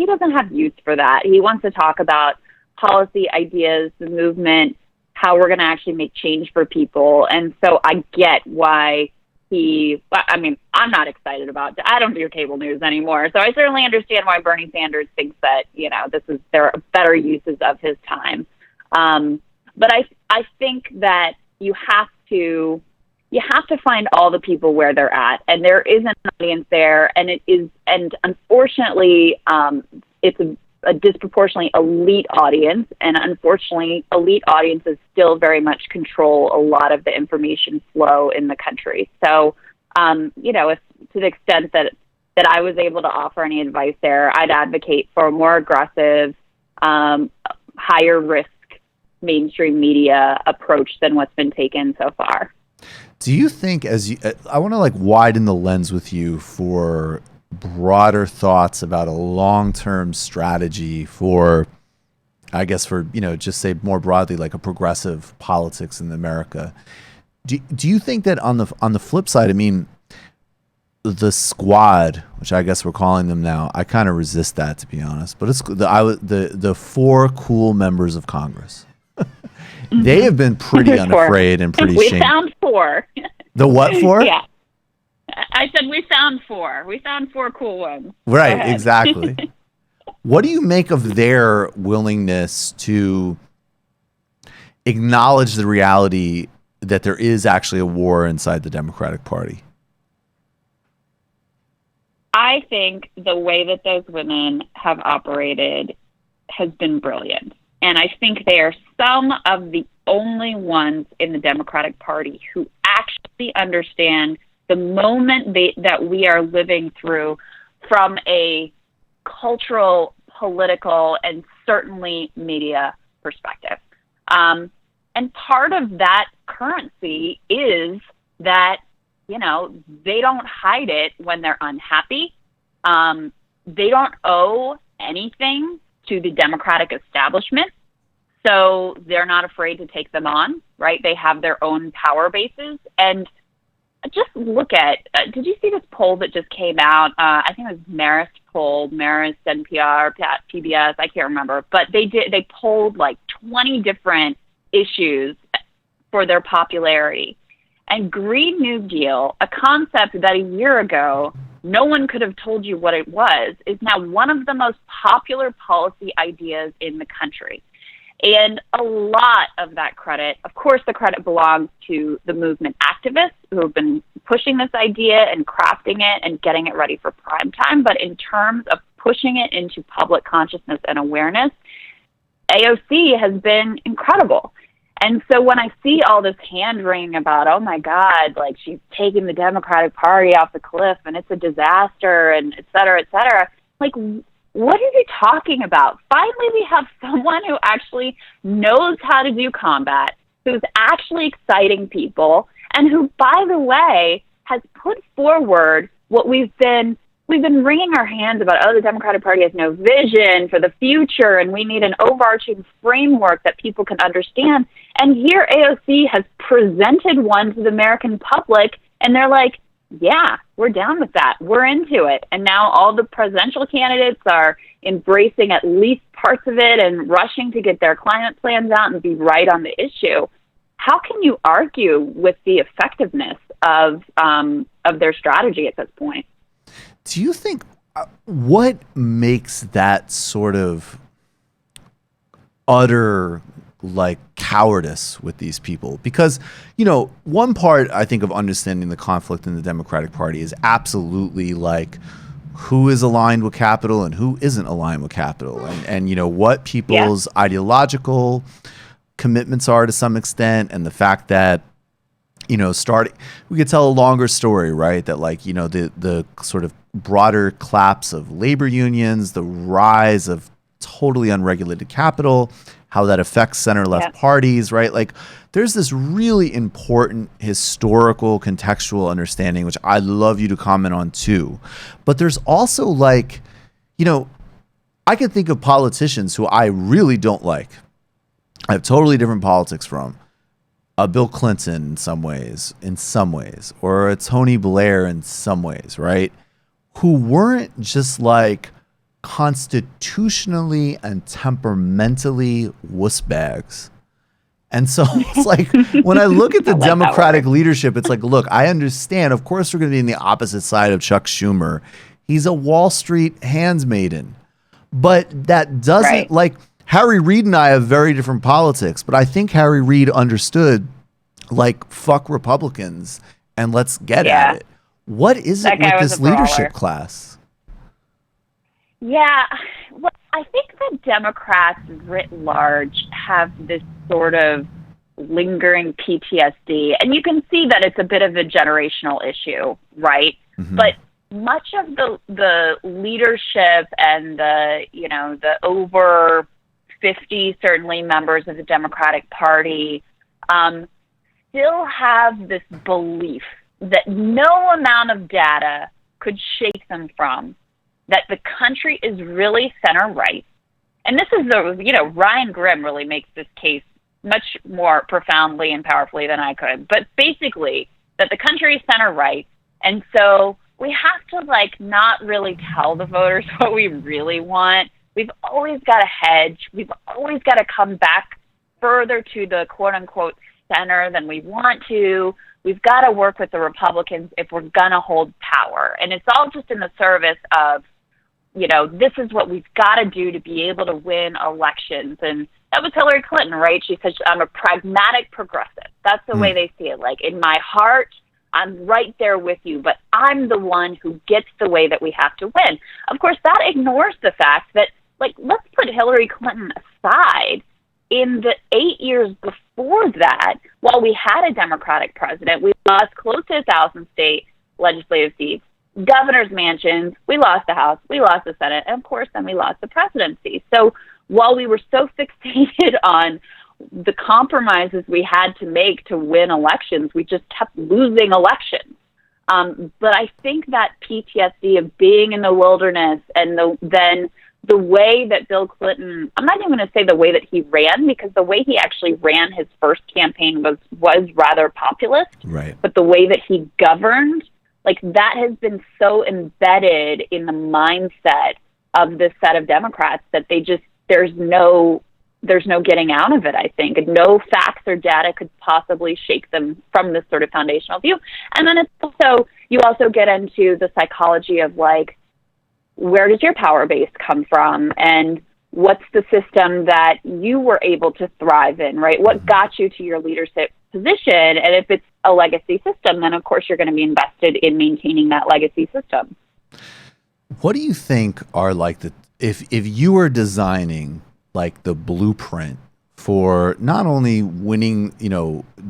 doesn't have use for that. He wants to talk about policy ideas, the movement, how we're going to actually make change for people. And so I get why I'm not excited about I don't do cable news anymore. So I certainly understand why Bernie Sanders thinks that, there are better uses of his time. But I think that you have to find all the people where they're at, and there is an audience there, and unfortunately, it's a disproportionately elite audience, and unfortunately, elite audiences still very much control a lot of the information flow in the country. So, if to the extent that I was able to offer any advice there, I'd advocate for a more aggressive, higher risk mainstream media approach than what's been taken so far. Do you think, I want to widen the lens with you for broader thoughts about a long-term strategy for, just say more broadly, like a progressive politics in America. Do you think that on the flip side, the squad, which I guess we're calling them now, I kind of resist that, to be honest, but it's the four cool members of Congress. They have been pretty unafraid and pretty We found four. The what four? Yeah. I said we found four. We found four cool ones. Right, exactly. What do you make of their willingness to acknowledge the reality that there is actually a war inside the Democratic Party? I think the way that those women have operated has been brilliant. And I think they are some of the only ones in the Democratic Party who actually understand the moment that we are living through from a cultural, political, and certainly media perspective. And part of that currency is that, they don't hide it when they're unhappy. They don't owe anything to the Democratic establishment, so they're not afraid to take them on, right? They have their own power bases. And just look at, did you see this poll that just came out? I think it was Marist poll, Marist, NPR, TBS, I can't remember. But they polled 20 different issues for their popularity. And Green New Deal, a concept that a year ago no one could have told you what it was, is now one of the most popular policy ideas in the country. And a lot of that credit, of course, the credit belongs to the movement activists who have been pushing this idea and crafting it and getting it ready for prime time. But in terms of pushing it into public consciousness and awareness, AOC has been incredible. And so when I see all this hand-wringing about, oh my God, she's taking the Democratic Party off the cliff and it's a disaster and et cetera, what are you talking about? Finally, we have someone who actually knows how to do combat, who's actually exciting people, and who, by the way, has put forward what we've been wringing our hands about. Oh, the Democratic Party has no vision for the future, and we need an overarching framework that people can understand. And here AOC has presented one to the American public, and they're like, yeah, we're down with that. We're into it. And now all the presidential candidates are embracing at least parts of it and rushing to get their climate plans out and be right on the issue. How can you argue with the effectiveness of their strategy at this point? Do you think what makes that sort of utter cowardice with these people? Because, one part I think of understanding the conflict in the Democratic Party is absolutely who is aligned with capital and who isn't aligned with capital, and what people's ideological commitments are to some extent, and the fact that we could tell a longer story, right? That like, the sort of broader collapse of labor unions, the rise of totally unregulated capital, how that affects center-left parties, right? Like there's this really important historical contextual understanding, which I'd love you to comment on too. But there's also like, I could think of politicians who I really don't like. I have totally different politics from. Bill Clinton in some ways, or a Tony Blair in some ways, right? Who weren't just like constitutionally and temperamentally wussbags. And so it's like, when I look at the Democratic leadership, it's like, look, I understand. Of course, we're going to be in the opposite side of Chuck Schumer. He's a Wall Street handsmaiden. But that doesn't, like, Harry Reid and I have very different politics, but I think Harry Reid understood, like, fuck Republicans and let's get at it. What is it with this leadership class? Yeah, well, I think that Democrats writ large have this sort of lingering PTSD, and you can see that it's a bit of a generational issue, right? Mm-hmm. But much of the leadership and the over 50 certainly members of the Democratic Party still have this belief that no amount of data could shake them from that the country is really center right. And this is Ryan Grimm really makes this case much more profoundly and powerfully than I could. But basically, that the country is center right. And so we have to not really tell the voters what we really want. We've always got to hedge. We've always got to come back further to the quote unquote center than we want to. We've got to work with the Republicans if we're going to hold power. And it's all just in the service of, this is what we've got to do to be able to win elections. And that was Hillary Clinton, right? She said, I'm a pragmatic progressive. That's the way they see it. Like, in my heart, I'm right there with you, but I'm the one who gets the way that we have to win. Of course, that ignores the fact that, let's put Hillary Clinton aside. In the 8 years before that, while we had a Democratic president, we lost close to 1,000 state legislative seats, governor's mansions, we lost the House, we lost the Senate, and of course then we lost the presidency. So while we were so fixated on the compromises we had to make to win elections, we just kept losing elections. But I think that PTSD of being in the wilderness and then the way that Bill Clinton, I'm not even going to say the way that he ran, because the way he actually ran his first campaign was rather populist. Right. But the way that he governed, that has been so embedded in the mindset of this set of Democrats that there's no getting out of it, I think. And no facts or data could possibly shake them from this sort of foundational view. And then you also get into the psychology of where does your power base come from, and what's the system that you were able to thrive in, right? What got you to your leadership position? And if it's a legacy system, then of course you're going to be invested in maintaining that legacy system. What do you think are if you were designing the blueprint for not only winning,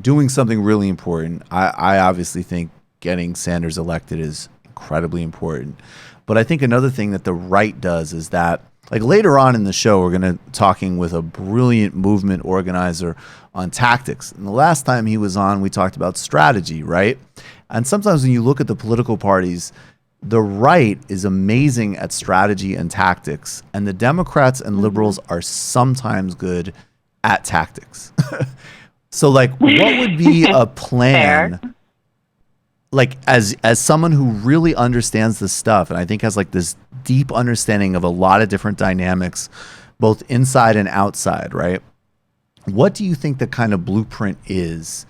doing something really important? I obviously think getting Sanders elected is incredibly important. But I think another thing that the right does is that, later on in the show, we're going to talking with a brilliant movement organizer on tactics. And the last time he was on, we talked about strategy, right? And sometimes when you look at the political parties, the right is amazing at strategy and tactics, and the Democrats and liberals are sometimes good at tactics. So, what would be a plan? Fair. As someone who really understands this stuff, and I think has this deep understanding of a lot of different dynamics, both inside and outside, right? What do you think the kind of blueprint is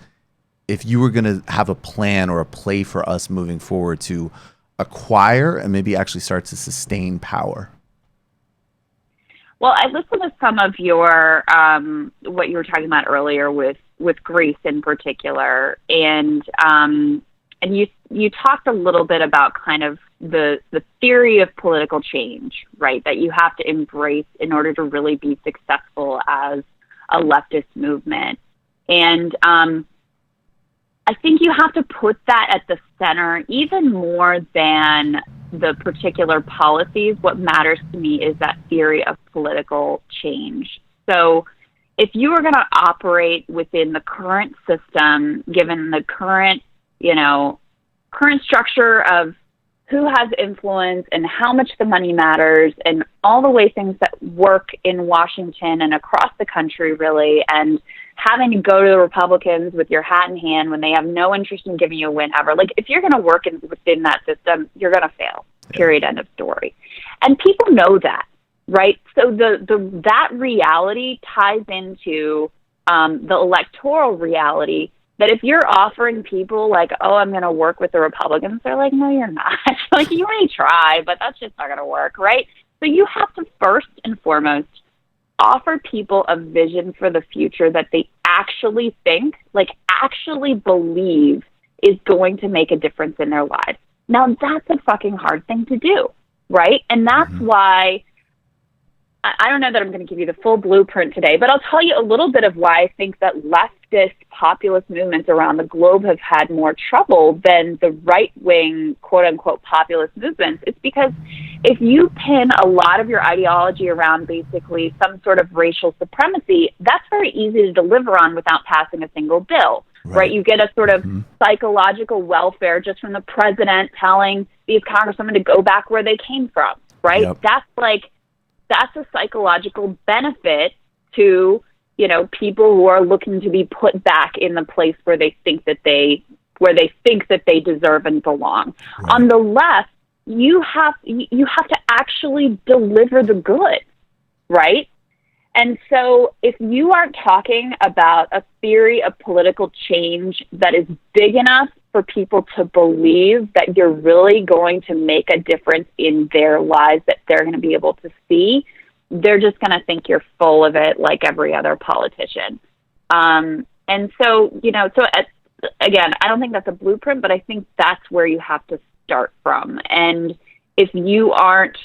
if you were going to have a plan or a play for us moving forward to acquire and maybe actually start to sustain power? Well, I listened to some of your, what you were talking about earlier with Greece in particular, and you talked a little bit about kind of the theory of political change, right, that you have to embrace in order to really be successful as a leftist movement. And I think you have to put that at the center even more than the particular policies. What matters to me is that theory of political change. So if you are going to operate within the current system, given the current structure of who has influence and how much the money matters and all the way things that work in Washington and across the country, really, and having to go to the Republicans with your hat in hand when they have no interest in giving you a win ever. Like, if you're going to work within that system, you're going to fail, period, end of story. And people know that, right? So that reality ties into the electoral reality that if you're offering people like, oh, I'm going to work with the Republicans, they're like, no, you're not. Like, you may try, but that's just not going to work, right? So you have to first and foremost offer people a vision for the future that they actually think, like actually believe is going to make a difference in their lives. Now, that's a fucking hard thing to do, right? And that's why I don't know that I'm going to give you the full blueprint today, but I'll tell you a little bit of why I think that leftist populist movements around the globe have had more trouble than the right-wing, quote-unquote, populist movements. It's because if you pin a lot of your ideology around basically some sort of racial supremacy, that's very easy to deliver on without passing a single bill, right? You get a sort of psychological welfare just from the president telling these congresswomen to go back where they came from, right? Yep. That's a psychological benefit to, people who are looking to be put back in the place where they think that they deserve and belong. Right. On the left, you have to actually deliver the good, right? And so if you aren't talking about a theory of political change that is big enough for people to believe that you're really going to make a difference in their lives that they're going to be able to see, they're just going to think you're full of it like every other politician. And so, again, I don't think that's a blueprint, but I think that's where you have to start from. And if you aren't,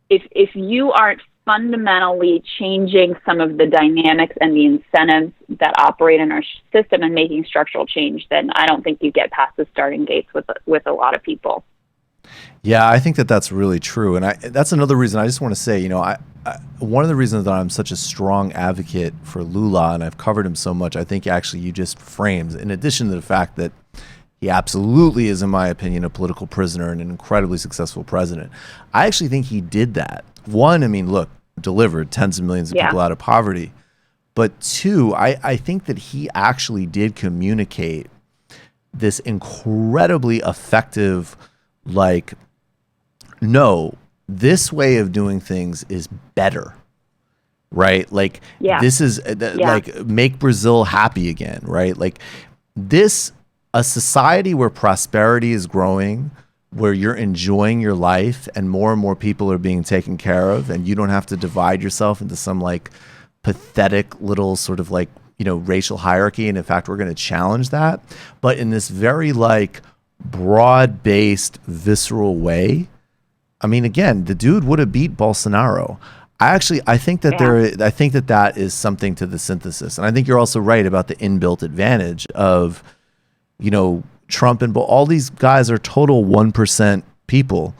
if you aren't fundamentally changing some of the dynamics and the incentives that operate in our system and making structural change, then I don't think you get past the starting gates with a lot of people. Yeah, I think that that's really true. And that's another reason I just want to say, one of the reasons that I'm such a strong advocate for Lula, and I've covered him so much, I think actually you just framed, in addition to the fact that he absolutely is, in my opinion, a political prisoner and an incredibly successful president. I actually think he did that. One, I mean, look, delivered tens of millions of people out of poverty. But two, I think that he actually did communicate this incredibly effective, like, no, this way of doing things is better, right? Like, this is like, make Brazil happy again, right? Like, a society where prosperity is growing, where you're enjoying your life and more people are being taken care of, and you don't have to divide yourself into some like pathetic little sort of like, racial hierarchy. And in fact, we're going to challenge that, but in this very like broad-based, visceral way. I mean, again, the dude would have beat Bolsonaro. I think that that is something to the synthesis. And I think you're also right about the inbuilt advantage of, Trump and all these guys are total 1% people,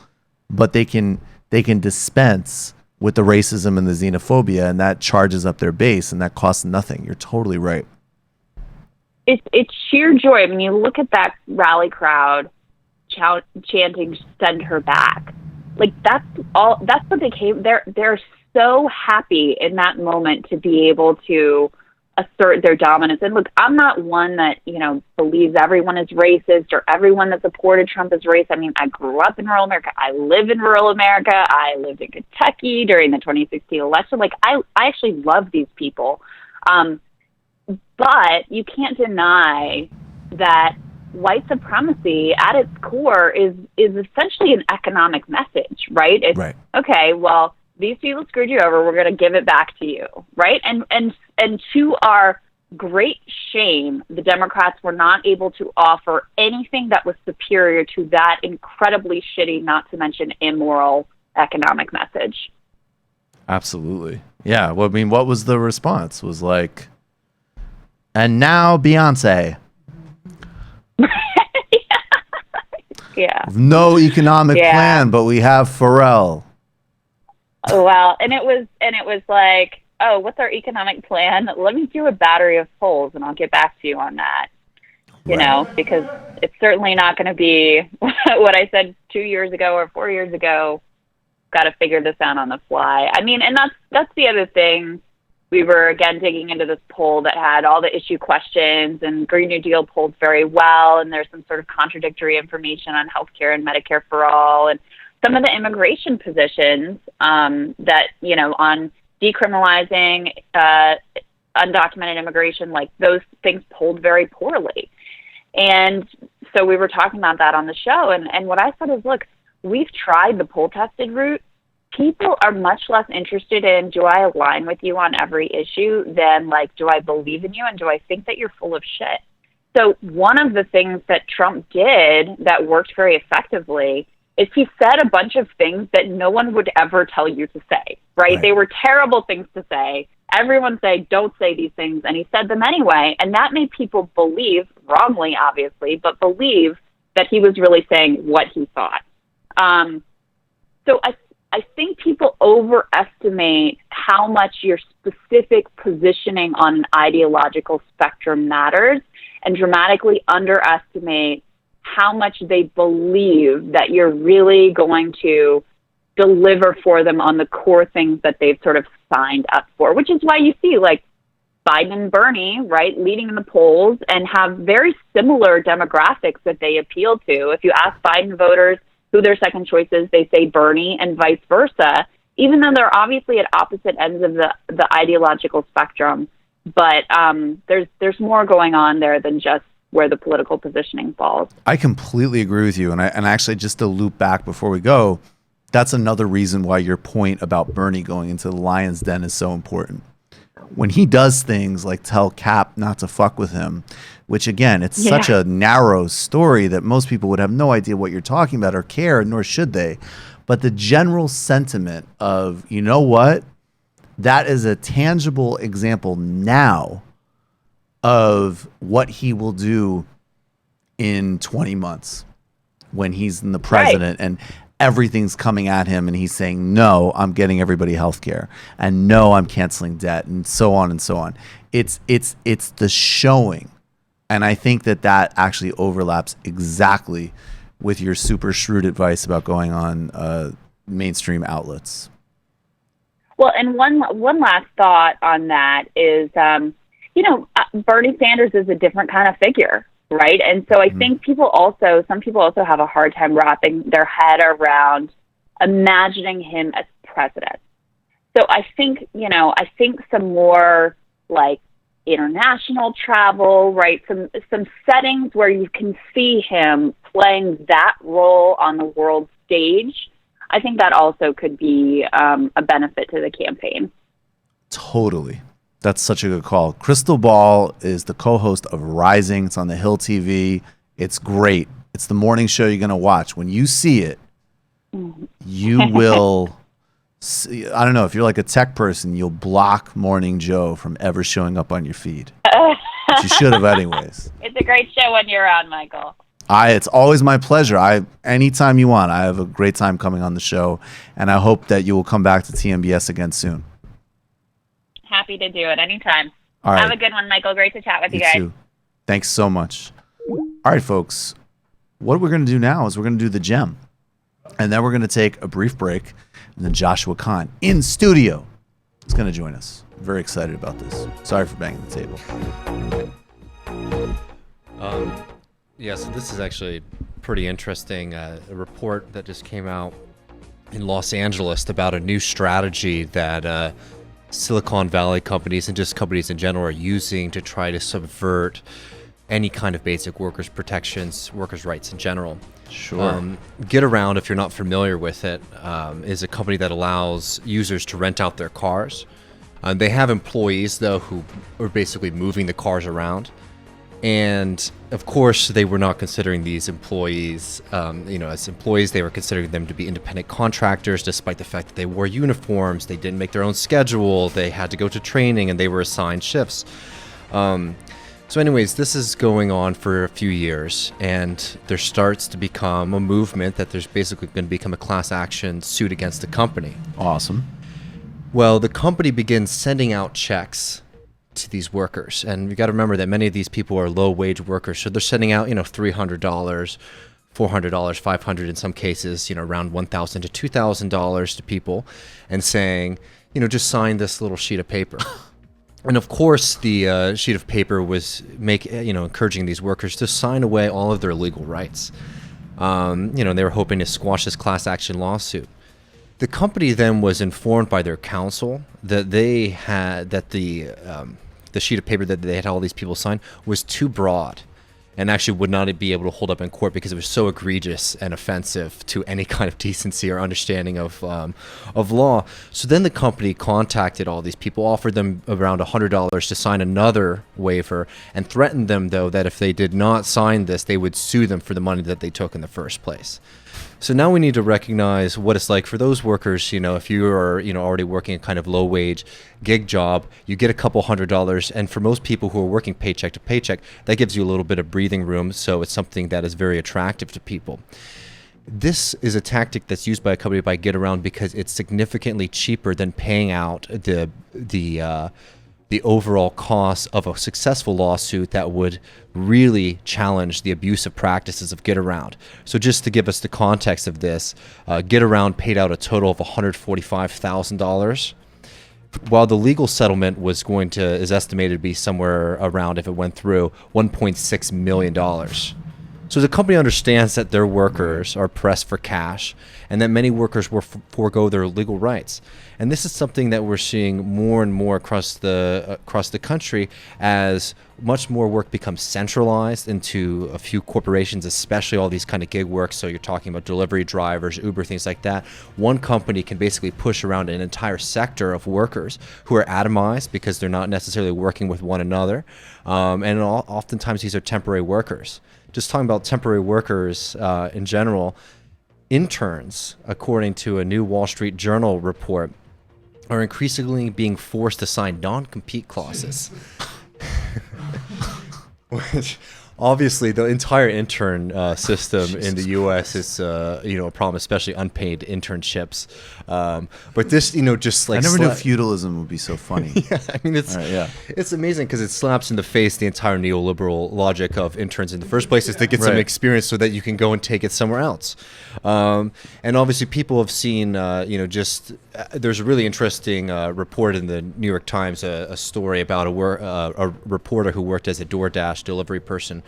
but they can dispense with the racism and the xenophobia, and that charges up their base, and that costs nothing. You're totally right. It's sheer joy. I mean, you look at that rally crowd chanting "Send her back." Like, that's what they came. They're so happy in that moment to be able to assert their dominance. And look, I'm not one that, believes everyone is racist or everyone that supported Trump is racist. I mean, I grew up in rural America. I live in rural America. I lived in Kentucky during the 2016 election. Like, I actually love these people. But you can't deny that white supremacy at its core is essentially an economic message, right? It's, right. Okay, well, these people screwed you over. We're going to give it back to you, right? And to our great shame, the Democrats were not able to offer anything that was superior to that incredibly shitty, not to mention immoral economic message. Absolutely. Yeah. Well, I mean, what was the response? Was like, and now Beyonce. Yeah. No economic plan, but we have Pharrell. Well, and it was like, oh, what's our economic plan? Let me do a battery of polls, and I'll get back to you on that. You know, because it's certainly not going to be what I said 2 years ago or 4 years ago. Got to figure this out on the fly. I mean, and that's the other thing. We were, again, digging into this poll that had all the issue questions, and Green New Deal polled very well, and there's some sort of contradictory information on healthcare and Medicare for all, and some of the immigration positions that, you know, on decriminalizing undocumented immigration, like those things polled very poorly. And so we were talking about that on the show, and what I said is, look, we've tried the poll-tested route. People are much less interested in, do I align with you on every issue, than, like, do I believe in you and do I think that you're full of shit? So one of the things that Trump did that worked very effectively is he said a bunch of things that no one would ever tell you to say, right? They were terrible things to say. Everyone say, don't say these things, and he said them anyway, and that made people believe, wrongly obviously, but believe that he was really saying what he thought. So I think people overestimate how much your specific positioning on an ideological spectrum matters, and dramatically underestimate how much they believe that you're really going to deliver for them on the core things that they've sort of signed up for, which is why you see, like, Biden and Bernie, right, leading in the polls and have very similar demographics that they appeal to. If you ask Biden voters who their second choice is, they say Bernie, and vice versa, even though they're obviously at opposite ends of the ideological spectrum. But there's more going on there than just where the political positioning falls. I completely agree with you. And actually, just to loop back before we go, that's another reason why your point about Bernie going into the lion's den is so important. When he does things like tell Cap not to fuck with him, which, again, it's such a narrow story that most people would have no idea what you're talking about or care, nor should they. But the general sentiment of, you know what, that is a tangible example now of what he will do in 20 months when he's the president and everything's coming at him and he's saying, no, I'm getting everybody health care, and no, I'm canceling debt, and so on and so on. It's the showing. And I think that actually overlaps exactly with your super shrewd advice about going on mainstream outlets. Well, and one last thought on that is, Bernie Sanders is a different kind of figure, right? And so I think some people also have a hard time wrapping their head around imagining him as president. So I think some more, like, international travel, right? Some settings where you can see him playing that role on the world stage. I think that also could be a benefit to the campaign. Totally. That's such a good call. Krystal Ball is the co-host of Uprising. It's on the Hill TV. It's great. It's the morning show you're going to watch. When you see it, you will... I don't know, if you're like a tech person, you'll block Morning Joe from ever showing up on your feed. But you should have anyways. It's a great show when you're on, Michael. It's always my pleasure. Anytime you want. I have a great time coming on the show, and I hope that you will come back to TMBS again soon. Happy to do it anytime. All right. Have a good one, Michael. Great to chat with you guys. Too. Thanks so much. All right, folks. What we're going to do now is we're going to do the gem, and then we're going to take a brief break. And then Joshua Kahn in studio is going to join us. I'm very excited about this. Sorry for banging the table. So this is actually pretty interesting. A report that just came out in Los Angeles about a new strategy that Silicon Valley companies and just companies in general are using to try to subvert any kind of basic workers' protections, workers' rights in general. Sure. Get Around, if you're not familiar with it, is a company that allows users to rent out their cars. They have employees, though, who are basically moving the cars around. And, of course, they were not considering these employees, as employees. They were considering them to be independent contractors, despite the fact that they wore uniforms, they didn't make their own schedule, they had to go to training, and they were assigned shifts. So anyways, this is going on for a few years, and there starts to become a movement that there's basically going to become a class action suit against the company. Awesome. Well, the company begins sending out checks to these workers, and you got to remember that many of these people are low-wage workers, so they're sending out, $300, $400, $500 in some cases, around $1,000 to $2,000 to people, and saying, just sign this little sheet of paper. And of course, the sheet of paper was encouraging these workers to sign away all of their legal rights. They were hoping to squash this class action lawsuit. The company then was informed by their counsel that the sheet of paper that they had all these people sign was too broad, and actually would not be able to hold up in court because it was so egregious and offensive to any kind of decency or understanding of law. So then the company contacted all these people, offered them around $100 to sign another waiver, and threatened them, though, that if they did not sign this, they would sue them for the money that they took in the first place. So now we need to recognize what it's like for those workers. If you are already working a kind of low wage gig job, you get a couple $100, and for most people who are working paycheck to paycheck, that gives you a little bit of breathing room. So it's something that is very attractive to people. This is a tactic that's used by a company by Get Around because it's significantly cheaper than paying out the overall cost of a successful lawsuit that would really challenge the abusive practices of Get Around. So just to give us the context of this, Get Around paid out a total of $145,000, while the legal settlement is estimated to be somewhere around, if it went through, $1.6 million. So the company understands that their workers are pressed for cash, and that many workers will forego their legal rights. And this is something that we're seeing more and more across the country as much more work becomes centralized into a few corporations, especially all these kind of gig work. So you're talking about delivery drivers, Uber, things like that. One company can basically push around an entire sector of workers who are atomized because they're not necessarily working with one another. And oftentimes these are temporary workers. Just talking about temporary workers in general, interns, according to a new Wall Street Journal report, are increasingly being forced to sign non-compete clauses. Which, obviously, the entire intern system in the U.S. is, a problem, especially unpaid internships. But this, just like I never knew feudalism would be so funny. Yeah, I mean, it's amazing because it slaps in the face the entire neoliberal logic of interns in the first place is to get some experience so that you can go and take it somewhere else. And obviously, people have seen, there's a really interesting report in the New York Times, a story about a reporter who worked as a DoorDash delivery person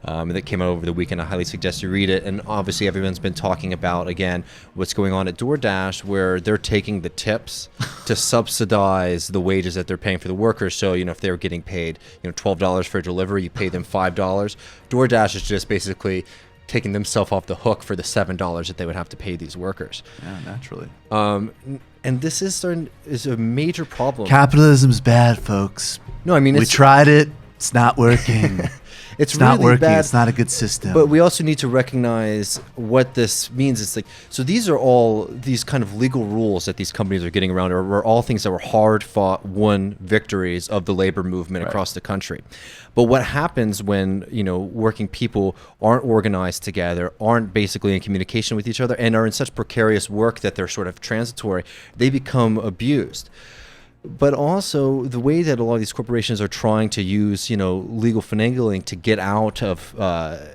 that came out over the weekend. I highly suggest you read it. And obviously, everyone's been talking about, again, what's going on at DoorDash, where they're taking the tips to subsidize the wages that they're paying for the workers. So, if they're getting paid, $12 for a delivery, you pay them $5. DoorDash is just basically taking themselves off the hook for the $7 that they would have to pay these workers. Yeah, naturally. And this is a major problem. Capitalism's bad, folks. No, I mean, we tried it. It's not working. It's not really working. Bad, it's not a good system. But we also need to recognize what this means. It's like, so these are all these kind of legal rules that these companies are getting around are all things that were hard-fought, won victories of the labor movement across the country. But what happens when, working people aren't organized together, aren't basically in communication with each other, and are in such precarious work that they're sort of transitory, they become abused. But also the way that a lot of these corporations are trying to use, legal finagling to get out of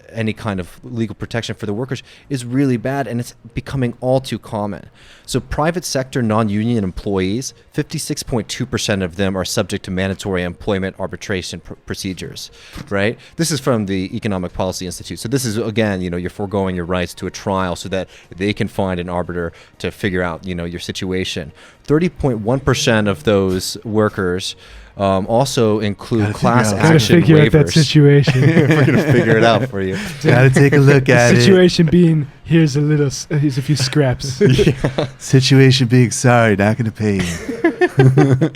any kind of legal protection for the workers is really bad, and it's becoming all too common. So private sector non-union employees, 56.2% of them are subject to mandatory employment arbitration procedures, right? This is from the Economic Policy Institute. So this is, again, you're foregoing your rights to a trial so that they can find an arbiter to figure out, your situation. 30.1% of those workers also include class action figure waivers. Out that situation. We're going to figure it out for you. Gotta take a look at it. Situation being, here's a few scraps. Yeah. Situation being, sorry, not going to pay you.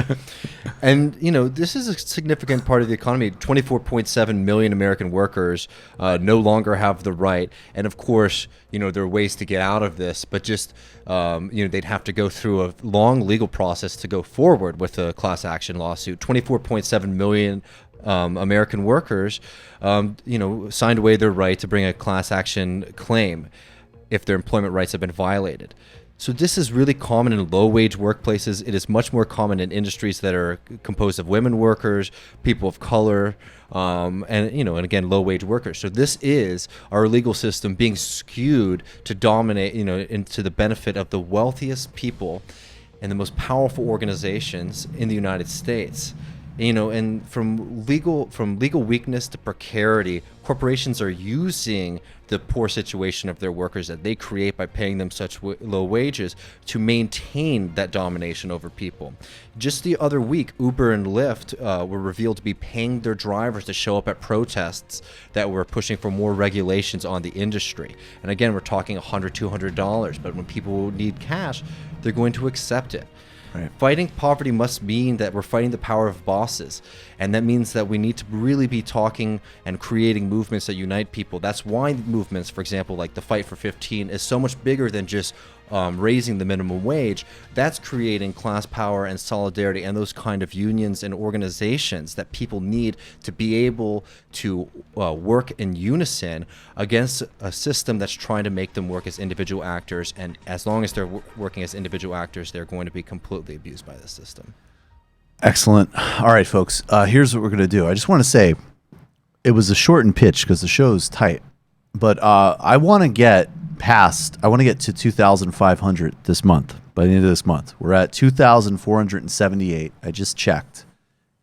And, this is a significant part of the economy. 24.7 million American workers no longer have the right. And, of course, there are ways to get out of this. But just, they'd have to go through a long legal process to go forward with a class action lawsuit. 24.7 million American workers, signed away their right to bring a class action claim if their employment rights have been violated. So this is really common in low-wage workplaces. It is much more common in industries that are composed of women workers, people of color, and again, low-wage workers. So this is our legal system being skewed to dominate, into the benefit of the wealthiest people and the most powerful organizations in the United States. And from legal weakness to precarity, corporations are using the poor situation of their workers that they create by paying them such low wages to maintain that domination over people. Just the other week, Uber and Lyft were revealed to be paying their drivers to show up at protests that were pushing for more regulations on the industry. And again, we're talking $100, $200, but when people need cash, they're going to accept it. Right. Fighting poverty must mean that we're fighting the power of bosses. And that means that we need to really be talking and creating movements that unite people. That's why movements, for example, like the Fight for 15 is so much bigger than just raising the minimum wage. That's creating class power and solidarity and those kind of unions and organizations that people need to be able to work in unison against a system that's trying to make them work as individual actors. And as long as they're working as individual actors, they're going to be completely abused by the system. Excellent. All right, folks, here's what we're going to do. I just want to say it was a shortened pitch because the show's tight, but I want to get to 2,500 this month. By the end of this month, we're at 2,478. I just checked.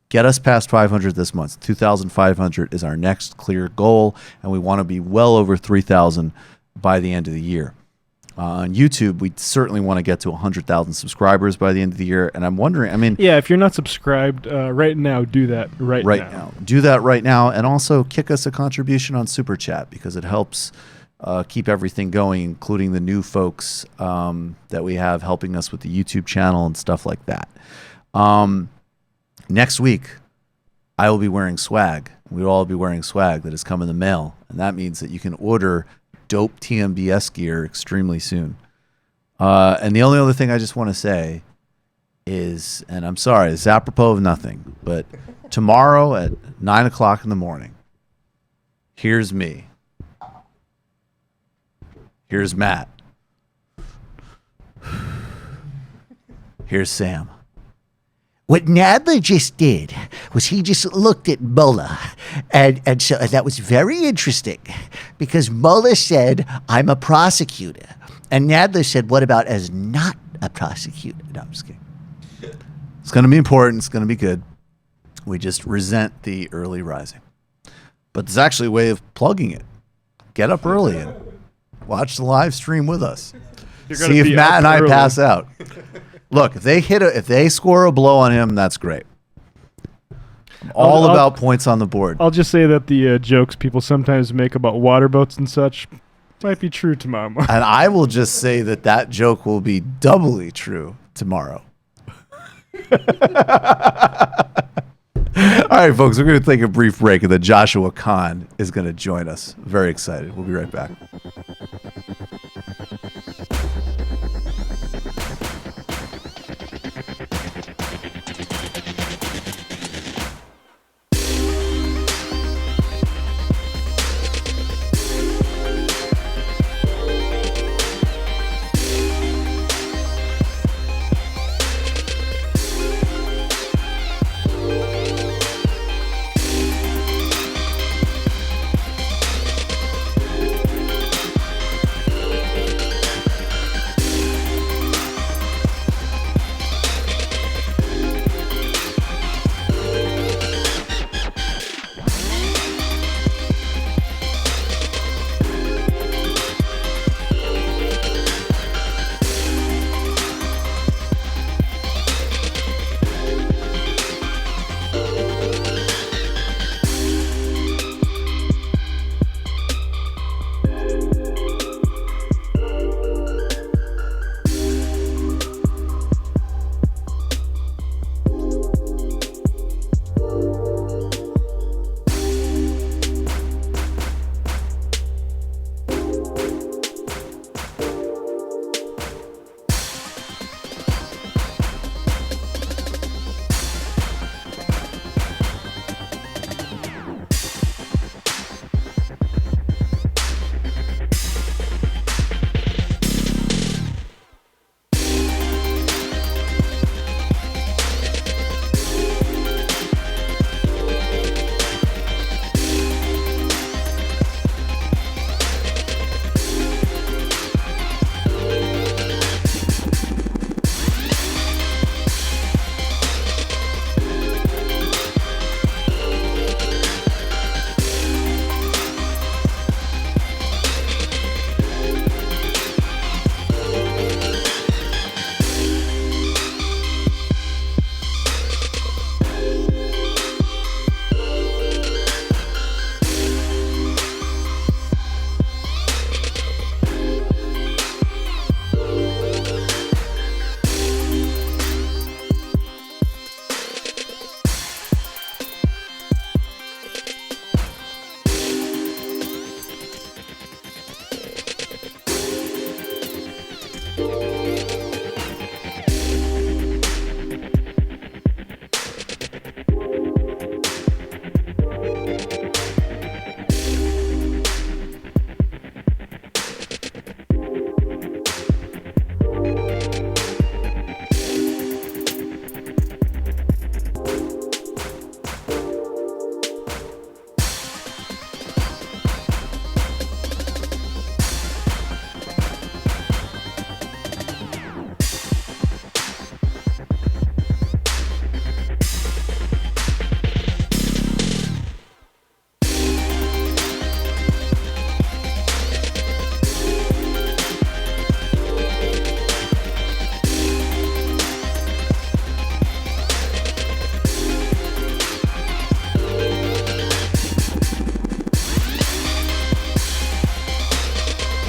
Get us past 500 this month. 2,500 is our next clear goal, and we want to be well over 3,000 by the end of the year. On YouTube, we certainly want to get to 100,000 subscribers by the end of the year. And I'm wondering, yeah, if you're not subscribed right now, do that right now. Do that right now, and also kick us a contribution on Super Chat because it helps keep everything going, including the new folks that we have helping us with the YouTube channel and stuff like that. Next week, I will be wearing swag. We will all be wearing swag that has come in the mail, and that means that you can order dope TMBS gear extremely soon. And the only other thing I just want to say is, and I'm sorry, it's apropos of nothing, but tomorrow at 9 o'clock in the morning, here's me. Here's Matt. Here's Sam. What Nadler just did was he just looked at Mueller, and so that was very interesting because Mueller said, I'm a prosecutor. And Nadler said, what about as not a prosecutor? No, I'm just kidding. It's going to be important. It's going to be good. We just resent the early rising. But there's actually a way of plugging it. Get up early and watch the live stream with us. See if Matt and I pass out. Look, if they score a blow on him, that's great. All about points on the board. I'll just say that the jokes people sometimes make about water boats and such might be true tomorrow morning. And I will just say that joke will be doubly true tomorrow. All right, folks, we're going to take a brief break, and then Joshua Kahn is going to join us. Very excited. We'll be right back.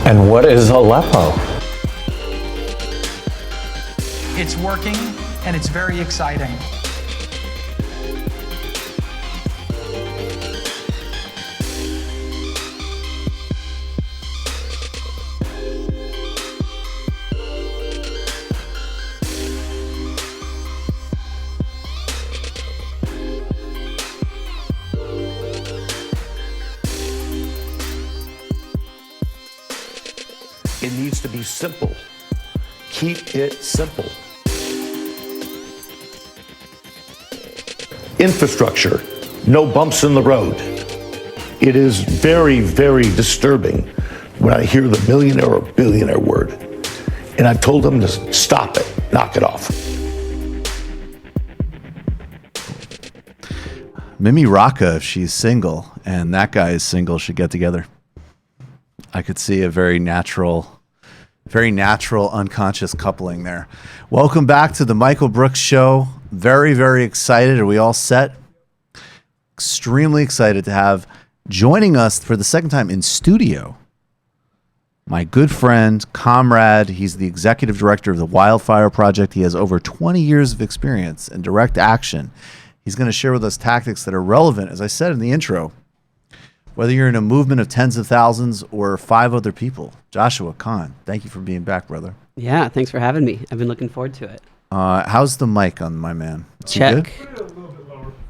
And what is Aleppo? It's working, and it's very exciting. It needs to be simple. Keep it simple. Infrastructure, no bumps in the road. It is very, very disturbing when I hear the millionaire or billionaire word. And I've told them to stop it, knock it off. Mimi Rocca, if she's single and that guy is single, should get together. I could see a very natural, unconscious coupling there. Welcome back to the Michael Brooks Show. Very, very excited. Are we all set? Extremely excited to have joining us for the second time in studio my good friend, comrade. He's the executive director of the Wildfire Project. He has over 20 years of experience in direct action. He's going to share with us tactics that are relevant, as I said in the intro, whether you're in a movement of tens of thousands or 5 other people. Joshua Kahn, thank you for being back, brother. Yeah, thanks for having me. I've been looking forward to it. How's the mic on my man? Is Check. he good?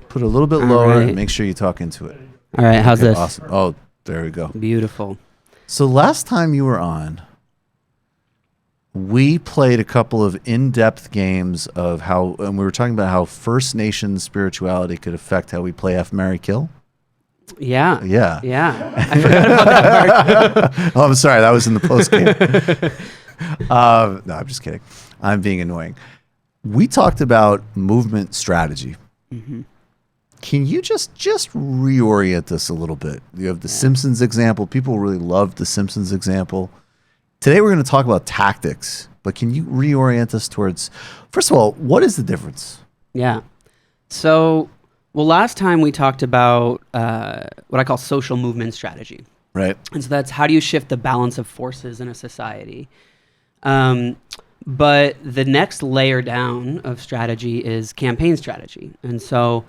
Put it a little bit lower and make sure you talk into it. All right, how's this? Awesome. Oh, there we go. Beautiful. So last time you were on, we played a couple of in-depth games of how, and we were talking about how First Nation spirituality could affect how we play F, Marry, Kill. Yeah. Yeah. Yeah. I forgot about that part. Oh, I'm sorry. That was in the post game. No, I'm just kidding. I'm being annoying. We talked about movement strategy. Mm-hmm. Can you just reorient us a little bit? You have the Simpsons example. People really loved the Simpsons example. Today we're going to talk about tactics, but can you reorient us towards, first of all, what is the difference? Yeah. So, well, last time we talked about what I call social movement strategy. Right. And so that's how do you shift the balance of forces in a society? But the next layer down of strategy is campaign strategy. And so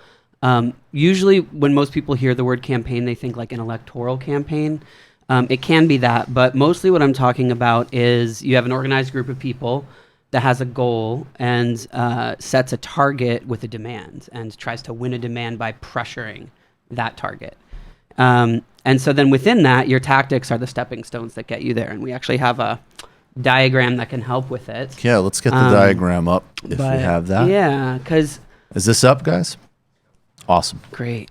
usually when most people hear the word campaign, they think like an electoral campaign. It can be that, but mostly what I'm talking about is you have an organized group of people that has a goal and sets a target with a demand and tries to win a demand by pressuring that target. And so then within that, your tactics are the stepping stones that get you there. And we actually have a diagram that can help with it. Yeah, let's get the diagram up if we have that. Yeah, because... Is this up, guys? Awesome. Great.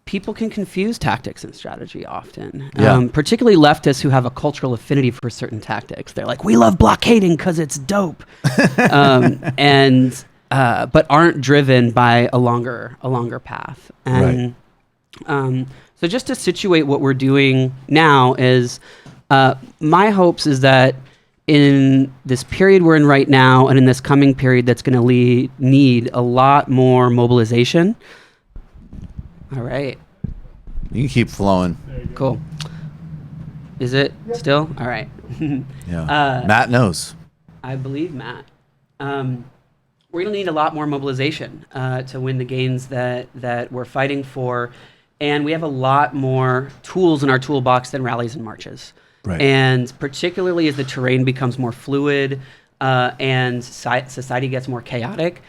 People can confuse tactics and strategy often, Yeah. particularly leftists who have a cultural affinity for certain tactics. They're like, we love blockading because it's dope, but aren't driven by a longer path. And so just to situate what we're doing now is my hopes is that in this period we're in right now and in this coming period that's going to need a lot more mobilization. All right. You can keep flowing. Cool. Is it still? All right. Yeah. Matt knows. I believe Matt. We're going to need a lot more mobilization to win the gains that we're fighting for. And we have a lot more tools in our toolbox than rallies and marches. Right. And particularly as the terrain becomes more fluid and society gets more chaotic,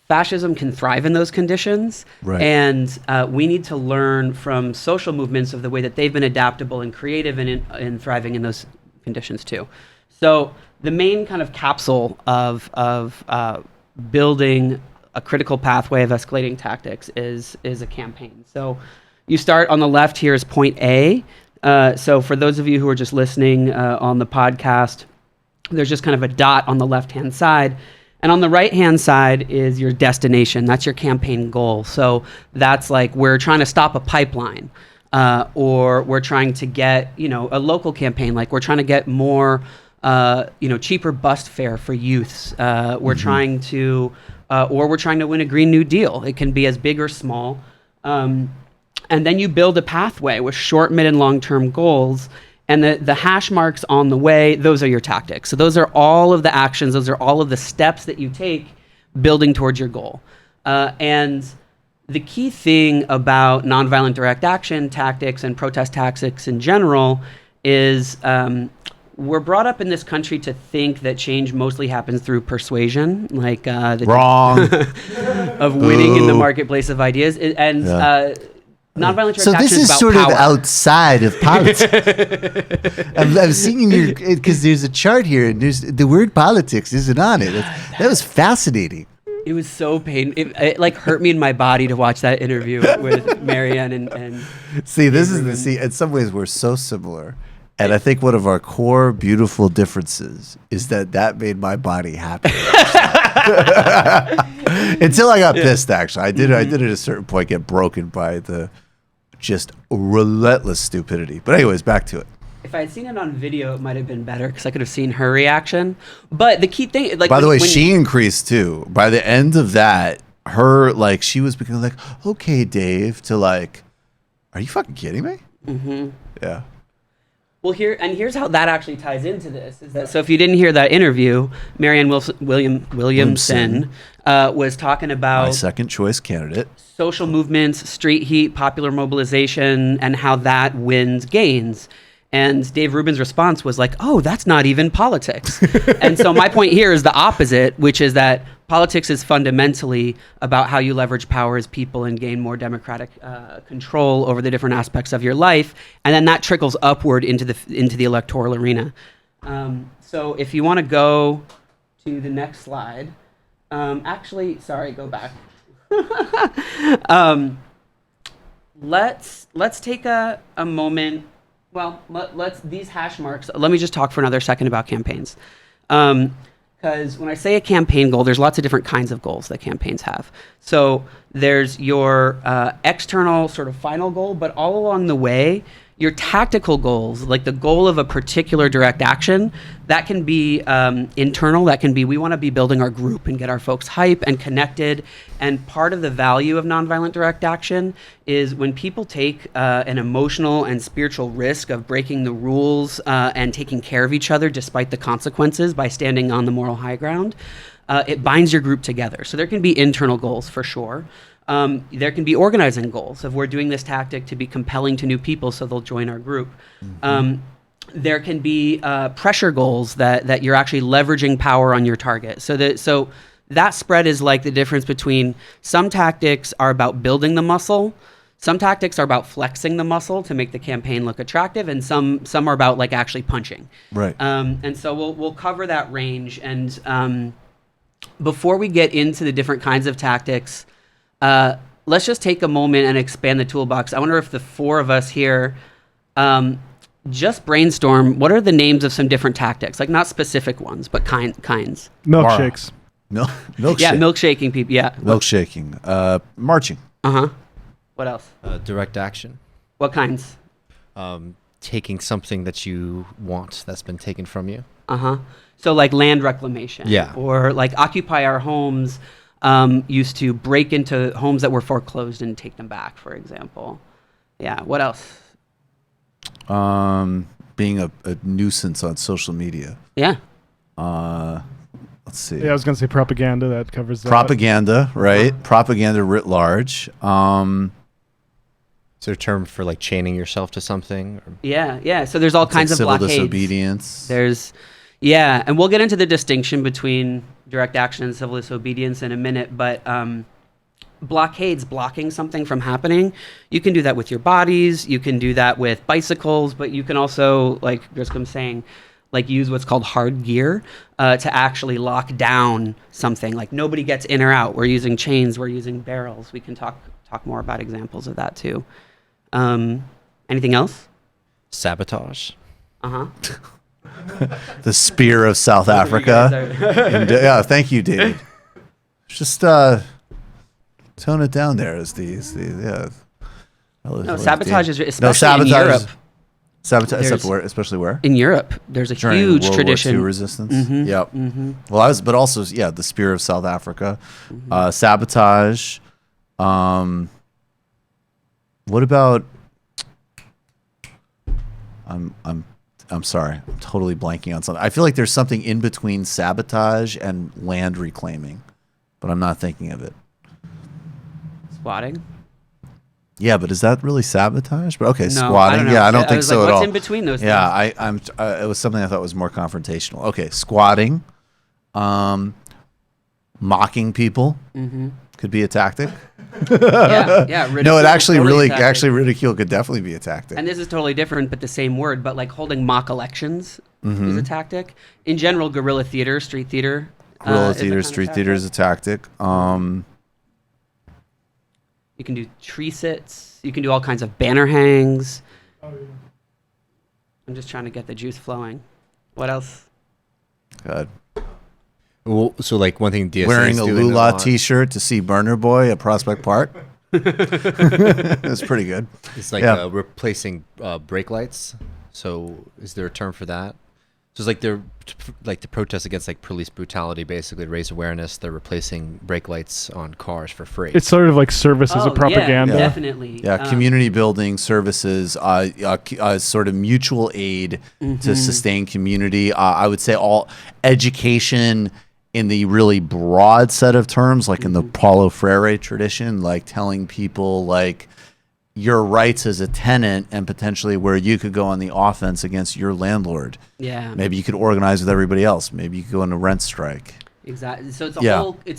fascism can thrive in those conditions. Right. And we need to learn from social movements of the way that they've been adaptable and creative and thriving in those conditions too. So the main kind of capsule of building a critical pathway of escalating tactics is a campaign. So you start on the left here is point A. So for those of you who are just listening on the podcast, there's just kind of a dot on the left-hand side. And on the right-hand side is your destination. That's your campaign goal. So that's like we're trying to stop a pipeline or we're trying to get, a local campaign. Like we're trying to get more, cheaper bus fare for youths. We're trying to, or we're trying to win a Green New Deal. It can be as big or small. And then you build a pathway with short, mid, and long-term goals. And the hash marks on the way, those are your tactics. So those are all of the actions, those are all of the steps that you take building towards your goal. And the key thing about nonviolent direct action tactics and protest tactics in general is we're brought up in this country to think that change mostly happens through persuasion, like Wrong. of winning in the marketplace of ideas. And nonviolent direct So action this is about sort power. of outside of politics. I'm seeing your, because there's a chart here and there's the word politics isn't on it. That was fascinating. It was so painful. It like hurt me in my body to watch that interview with Marianne and See, this is in some ways we're so similar. And I think one of our core beautiful differences is that made my body happy. Until I got pissed, actually. I did at a certain point get broken by the just relentless stupidity. But anyways, back to it. If I had seen it on video, it might have been better because I could have seen her reaction. But the key thing, like, by the way, she increased too. By the end of that, her like she was becoming like, "Okay, Dave," to like, "Are you fucking kidding me?" Mm-hmm. Yeah. Well, here's how that actually ties into this. Is that so? If you didn't hear that interview, Marianne Williamson was talking about My second choice candidate. social movements, street heat, popular mobilization, and how that wins gains. And Dave Rubin's response was like, "Oh, that's not even politics." And so my point here is the opposite, which is that politics is fundamentally about how you leverage power as people and gain more democratic control over the different aspects of your life, and then that trickles upward into the electoral arena. So if you want to go to the next slide, actually, sorry, go back. Let's take a moment. Well, let's these hash marks. Let me just talk for another second about campaigns. Because when I say a campaign goal, there's lots of different kinds of goals that campaigns have. So there's your external sort of final goal, but all along the way, your tactical goals, like the goal of a particular direct action, that can be internal. That can be, we want to be building our group and get our folks hype and connected. And part of the value of nonviolent direct action is when people take an emotional and spiritual risk of breaking the rules and taking care of each other despite the consequences by standing on the moral high ground, it binds your group together. So there can be internal goals for sure. There can be organizing goals of we're doing this tactic to be compelling to new people so they'll join our group. There can be pressure goals that you're actually leveraging power on your target. So that spread is like the difference between some tactics are about building the muscle, some tactics are about flexing the muscle to make the campaign look attractive, and some are about like actually punching. Right. And so we'll cover that range. And before we get into the different kinds of tactics, let's just take a moment and expand the toolbox. I wonder if the four of us here just brainstorm what are the names of some different tactics, like not specific ones, but kinds. Milkshakes. Milkshake. Yeah, milkshaking people. Yeah. Milkshaking. Marching. What else? Direct action. What kinds? Taking something that you want that's been taken from you. So like land reclamation. Yeah. Or like Occupy Our Homes used to break into homes that were foreclosed and take them back, for example. Yeah. What else? Being a nuisance on social media. Yeah. Let's see. Yeah, I was going to say propaganda. That covers that. Propaganda, right? Propaganda writ large. Is there a term for like chaining yourself to something? Or? Yeah. So there's all kinds of civil blockades. disobedience. Yeah, and we'll get into the distinction between direct action and civil disobedience in a minute, but blockades, blocking something from happening, you can do that with your bodies, you can do that with bicycles, but you can also, like Griscom's saying, like use what's called hard gear to actually lock down something. Like nobody gets in or out. We're using chains, we're using barrels. We can talk more about examples of that too. Anything else? Sabotage. The spear of South Africa. Yeah, thank you, David. Just tone it down there as yeah. No, sabotage is especially in Europe. Sabotage, especially where? In Europe, there's a during huge World tradition. War II resistance. Yep. Well, but also, the spear of South Africa, sabotage. What about? I'm I'm sorry. I'm totally blanking on something. I feel like there's something in between sabotage and land reclaiming, but I'm not thinking of it. Squatting. Yeah, but is that really sabotage? But okay, No, squatting. I don't think so like, at all. what's in between those Yeah, things? it was something I thought was more confrontational. Okay, squatting, mocking people could be a tactic. Yeah. No, it actually totally a tactic. ridicule could definitely be a tactic. And this is totally different, but the same word. But like holding mock elections is Mhm. a tactic. In general, guerrilla theater, street theater. Guerrilla is a theater, kind of street tactic. theater is a tactic. You can do tree sits. You can do all kinds of banner hangs. I'm just trying to get the juice flowing. What else? God. Well, so like one thing DSA Wearing is a doing Lula lot- T-shirt to see Burner Boy at Prospect Park. That's pretty good. It's like Yeah. replacing brake lights. So is there a term for that? So it's like they're like to protest against like police brutality, basically to raise awareness. They're replacing brake lights on cars for free. It's sort of like services of propaganda. Definitely. Yeah, community building services, sort of mutual aid to sustain community. I would say all education in the really broad set of terms, like in the Paulo Freire tradition, like telling people like your rights as a tenant and potentially where you could go on the offense against your landlord. Yeah. Maybe you could organize with everybody else. Maybe you could go into rent strike. Exactly. So it's a Yeah.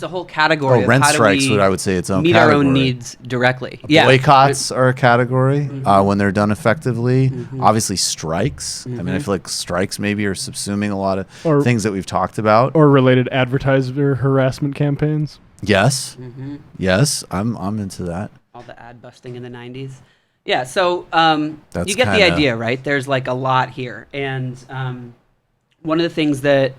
whole category. Oh, of rent how do strikes we would, I would say, its own meet our own category. needs directly. Yeah. Boycotts are a category when they're done effectively. Obviously, strikes. I mean, I feel like strikes maybe are subsuming a lot of Or- things that we've talked about. Or related advertiser harassment campaigns. Yes, yes, I'm into that. All the ad busting in the 90s. Yeah, so That's you get the kinda- idea, right? There's like a lot here. And one of the things that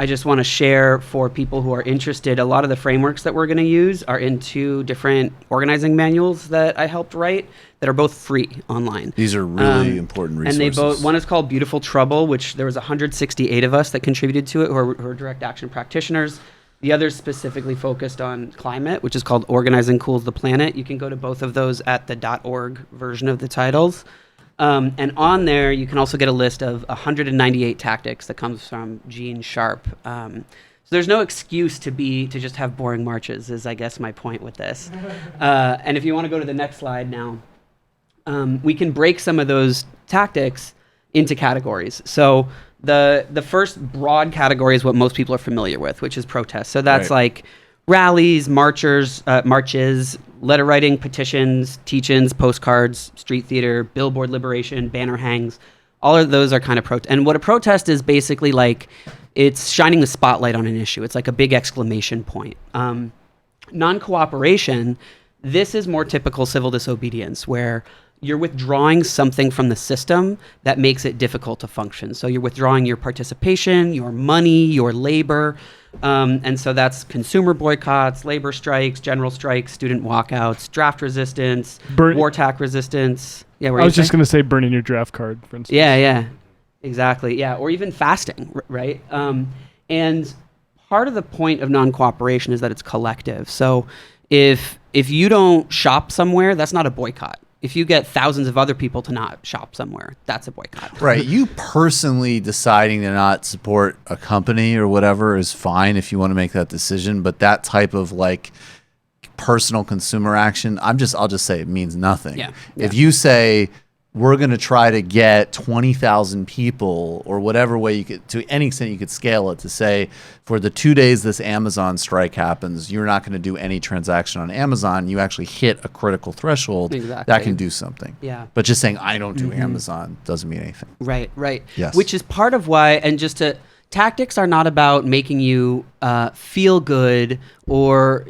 I just want to share for people who are interested, a lot of the frameworks that we're going to use are in 2 different organizing manuals that I helped write that are both free online. These are really important resources. And they both, one is called Beautiful Trouble, which there was 168 of us that contributed to it who are direct action practitioners. The other is specifically focused on climate, which is called Organizing Cools the Planet. You can go to both of those at the .org version of the titles. And on there, you can also get a list of 198 tactics that comes from Gene Sharp. So there's no excuse to just have boring marches, is I guess my point with this. And if you want to go to the next slide now, we can break some of those tactics into categories. So the first broad category is what most people are familiar with, which is protest. So that's like rallies, marches, letter writing, petitions, teach-ins, postcards, street theater, billboard liberation, banner hangs. All of those are kind of protest. And what a protest is basically like, it's shining the spotlight on an issue. It's like a big exclamation point. Non-cooperation, this is more typical civil disobedience, where you're withdrawing something from the system that makes it difficult to function. So you're withdrawing your participation, your money, your labor. And so that's consumer boycotts, labor strikes, general strikes, student walkouts, draft resistance, war tax resistance. Yeah, I was just going to say burning your draft card, for instance. Yeah, exactly. Yeah, or even fasting, right? And part of the point of non-cooperation is that it's collective. So if you don't shop somewhere, that's not a boycott. If you get thousands of other people to not shop somewhere, that's a boycott. Right. You personally deciding to not support a company or whatever is fine if you want to make that decision. But that type of like personal consumer action, I'll just say it means nothing. Yeah. If you say we're going to try to get 20,000 people or whatever way you could, to any extent you could scale it, to say for the 2 days this Amazon strike happens, you're not going to do any transaction on Amazon. You actually hit a critical threshold that can do something. Yeah. But just saying I don't do Amazon doesn't mean anything. Right. Yes. Which is part of why, and tactics are not about making you feel good or,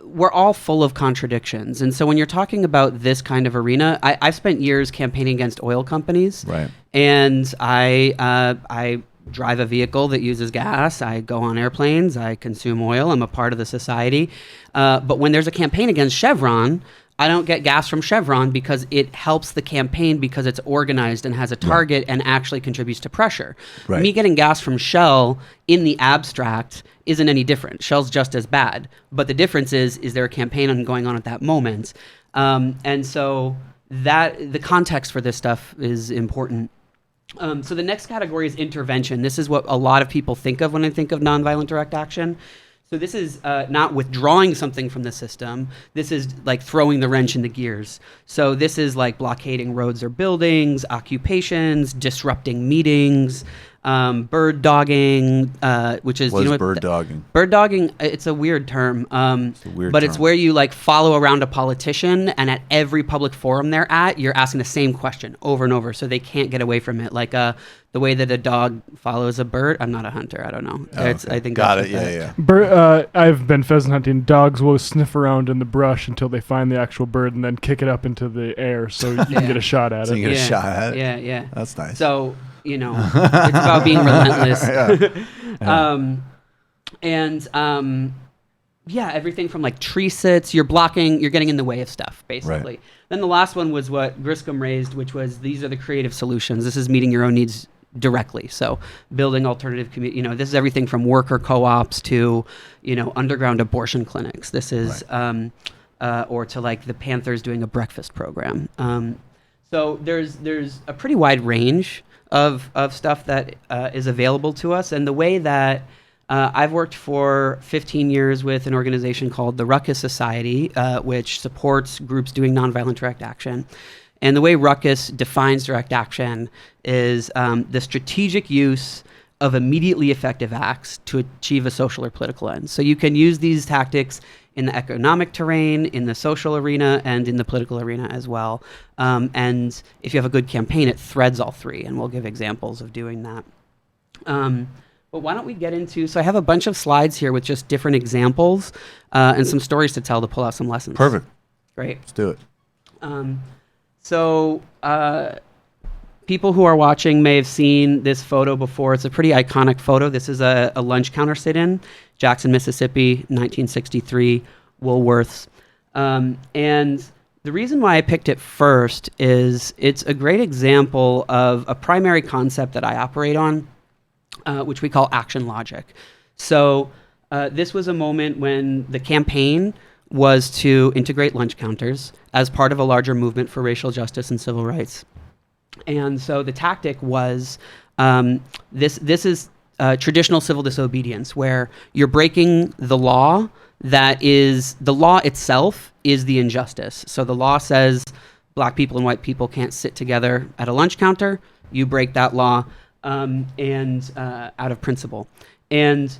we're all full of contradictions. And so when you're talking about this kind of arena, I've spent years campaigning against oil companies. Right. And I drive a vehicle that uses gas. I go on airplanes. I consume oil. I'm a part of the society. But when there's a campaign against Chevron, I don't get gas from Chevron because it helps the campaign because it's organized and has a target and actually contributes to pressure. Right. Me getting gas from Shell in the abstract isn't any different. Shell's just as bad. But the difference is there a campaign going on at that moment? And so that the context for this stuff is important. So the next category is intervention. This is what a lot of people think of when they think of nonviolent direct action. So this is not withdrawing something from the system. This is like throwing the wrench in the gears. So this is like blockading roads or buildings, occupations, disrupting meetings, bird dogging, which is What is bird dogging? Bird dogging, it's a weird term, it's it's where you like follow around a politician, and at every public forum they're at, you're asking the same question over and over, so they can't get away from it. Like the way that a dog follows a bird. I'm not a hunter. I don't know. Oh, I think got that's it. what Yeah, that- yeah. I've been pheasant hunting. Dogs will sniff around in the brush until they find the actual bird and then kick it up into the air so you can get a shot at So it. you get a shot at it. Yeah, yeah. That's nice. So, it's about being relentless. Yeah. Everything from like tree sits, you're getting in the way of stuff, basically. Right. Then the last one was what Griscom raised, which was these are the creative solutions. This is meeting your own needs directly. So building alternative community, this is everything from worker co-ops to, underground abortion clinics. This is, or to like the Panthers doing a breakfast program. So there's a pretty wide range of stuff that is available to us. And the way that I've worked for 15 years with an organization called the Ruckus Society, which supports groups doing nonviolent direct action. And the way Ruckus defines direct action is the strategic use of immediately effective acts to achieve a social or political end. So you can use these tactics in the economic terrain, in the social arena, and in the political arena as well. And if you have a good campaign, it threads all three, and we'll give examples of doing that. But why don't we get into, so I have a bunch of slides here with just different examples and some stories to tell to pull out some lessons. Perfect. Great. Let's do it. People who are watching may have seen this photo before. It's a pretty iconic photo. This is a lunch counter sit-in, Jackson, Mississippi, 1963, Woolworths. And the reason why I picked it first is it's a great example of a primary concept that I operate on, which we call action logic. So this was a moment when the campaign was to integrate lunch counters as part of a larger movement for racial justice and civil rights. And so the tactic was this is traditional civil disobedience, where you're breaking the law. That is, the law itself is the injustice. So the law says black people and white people can't sit together at a lunch counter. You break that law and out of principle. And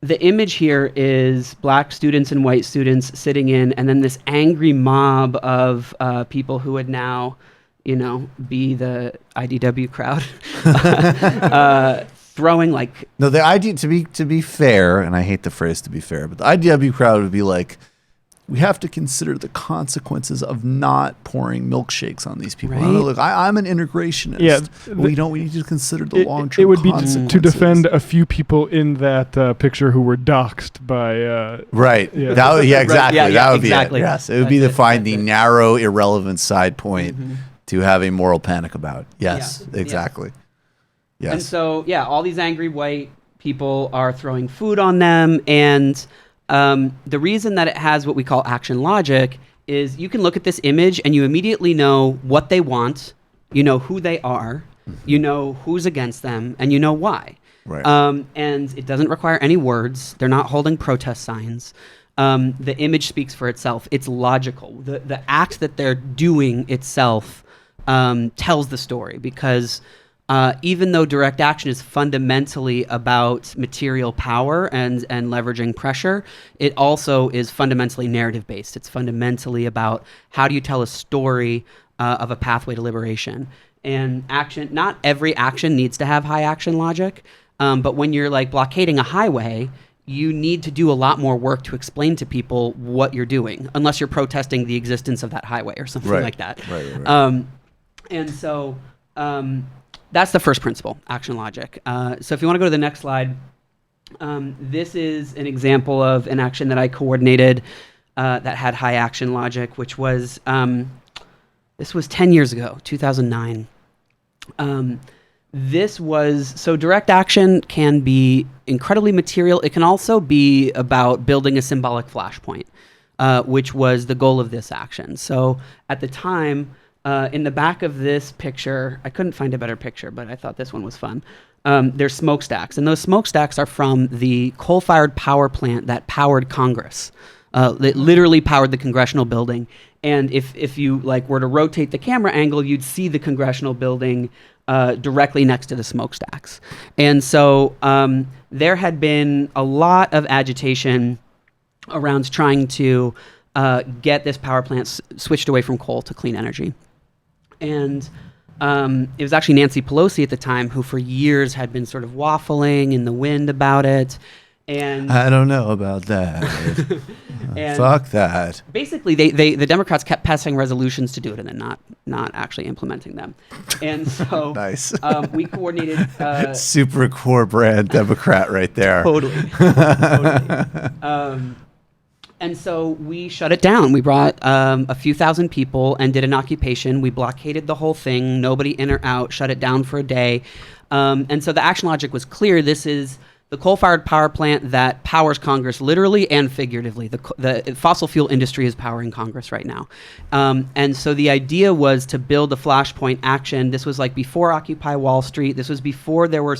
the image here is black students and white students sitting in, and then this angry mob of people who would now, be the IDW crowd, throwing like. No, the ID to be fair, and I hate the phrase "to be fair," but the IDW crowd would be like, we have to consider the consequences of not pouring milkshakes on these people. Right. Look, I'm an integrationist. Yeah, we need to consider the long-term It would be consequences. to defend a few people in that picture who were doxxed by. Right. Yeah. Exactly. Right, That would exactly. be it. Yes, it would be to find the narrow, irrelevant side point to have a moral panic about. Yes, Yeah. exactly. Yes. And so, all these angry white people are throwing food on them. And the reason that it has what we call action logic is you can look at this image and you immediately know what they want, you know who they are, you know who's against them, and you know why. Right. And it doesn't require any words. They're not holding protest signs. The image speaks for itself. It's logical. The act that they're doing itself tells the story, because even though direct action is fundamentally about material power and leveraging pressure, it also is fundamentally narrative-based. It's fundamentally about how do you tell a story of a pathway to liberation. And action, not every action needs to have high action logic, but when you're like blockading a highway, you need to do a lot more work to explain to people what you're doing, unless you're protesting the existence of that highway or something like that. Right. And so that's the first principle, action logic. So if you want to go to the next slide, this is an example of an action that I coordinated that had high action logic, which was, this was 10 years ago, 2009. So direct action can be incredibly material. It can also be about building a symbolic flashpoint, which was the goal of this action. So at the time, in the back of this picture, I couldn't find a better picture, but I thought this one was fun. There's smokestacks, and those smokestacks are from the coal-fired power plant that powered Congress. It literally powered the congressional building. And if you were to rotate the camera angle, you'd see the congressional building directly next to the smokestacks. And so there had been a lot of agitation around trying to get this power plant switched away from coal to clean energy. And it was actually Nancy Pelosi at the time who for years had been sort of waffling in the wind about it. And I don't know about that. Fuck that. Basically, the Democrats kept passing resolutions to do it and then not actually implementing them. And so nice. We coordinated. Super core brand Democrat right there. Totally. And so we shut it down. We brought a few thousand people and did an occupation. We blockaded the whole thing, nobody in or out, shut it down for a day. And so the action logic was clear. This is the coal-fired power plant that powers Congress literally and figuratively. The fossil fuel industry is powering Congress right now. And so the idea was to build a flashpoint action. This was like before Occupy Wall Street. This was before there were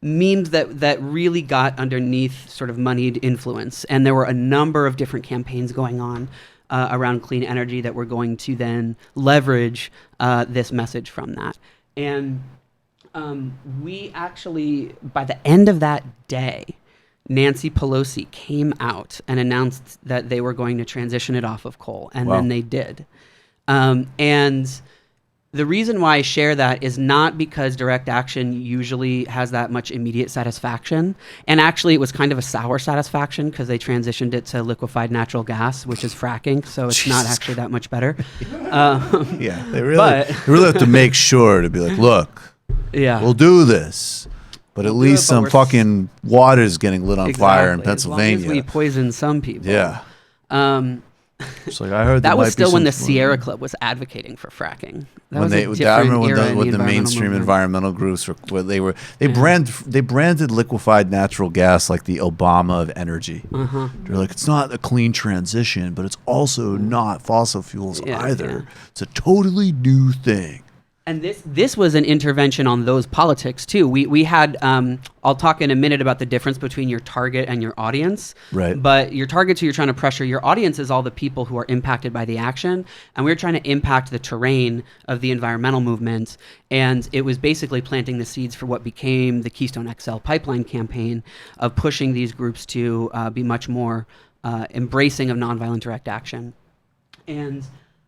memes that really got underneath sort of moneyed influence. And there were a number of different campaigns going on around clean energy that were going to then leverage this message from that. And we actually, by the end of that day, Nancy Pelosi came out and announced that they were going to transition it off of coal, and then they did. And the reason why I share that is not because direct action usually has that much immediate satisfaction. And actually, it was kind of a sour satisfaction because they transitioned it to liquefied natural gas, which is fracking, so it's not actually that much better. Yeah, they really have to make sure to be like, look, we'll do this, but at least some fucking water is getting lit on fire in Pennsylvania. As long as we poison some people. Yeah. It's like I heard that was still when the Sierra Club was advocating for fracking. That was a different era in the mainstream environmental groups were they branded liquefied natural gas like the Obama of energy. They're like, it's not a clean transition, but it's also not fossil fuels either. It's a totally new thing. And this was an intervention on those politics too. We had I'll talk in a minute about the difference between your target and your audience. Right. But your targets who you're trying to pressure, your audience is all the people who are impacted by the action, and we're trying to impact the terrain of the environmental movement. And it was basically planting the seeds for what became the Keystone XL pipeline campaign of pushing these groups to be much more embracing of nonviolent direct action. And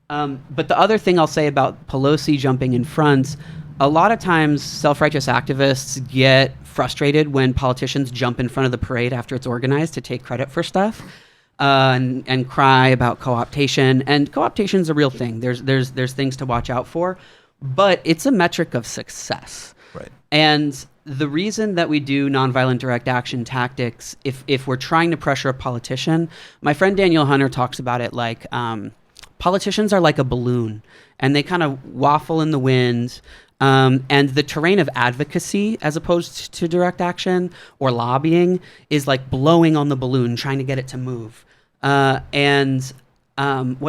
but the other thing I'll say about Pelosi jumping in front, a lot of times self-righteous activists get frustrated when politicians jump in front of the parade after it's organized to take credit for stuff and cry about co-optation. And co-optation is a real thing. There's things to watch out for, but it's a metric of success. Right. And the reason that we do nonviolent direct action tactics, if we're trying to pressure a politician, my friend Daniel Hunter talks about it like politicians are like a balloon, and they kind of waffle in the wind. And the terrain of advocacy, as opposed to direct action or lobbying, is like blowing on the balloon, trying to get it to move. What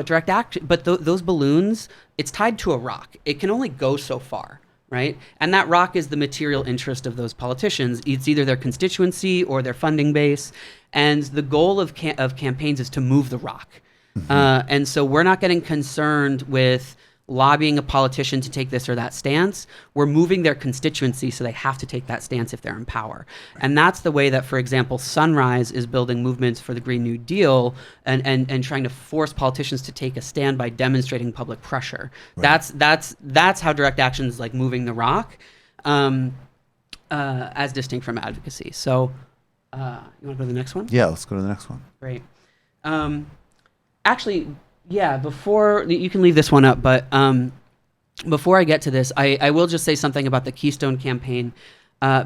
direct action? But those balloons, it's tied to a rock. It can only go so far, right? And that rock is the material interest of those politicians. It's either their constituency or their funding base. And the goal of campaigns is to move the rock. And so we're not getting concerned with lobbying a politician to take this or that stance. We're moving their constituency, so they have to take that stance if they're in power. And that's the way that, for example, Sunrise is building movements for the Green New Deal and trying to force politicians to take a stand by demonstrating public pressure. Right. That's how direct action is like moving the rock, as distinct from advocacy. So you want to go to the next one? Yeah, let's go to the next one. Great. Actually, yeah, before you can leave this one up, but before I get to this, I will just say something about the Keystone campaign,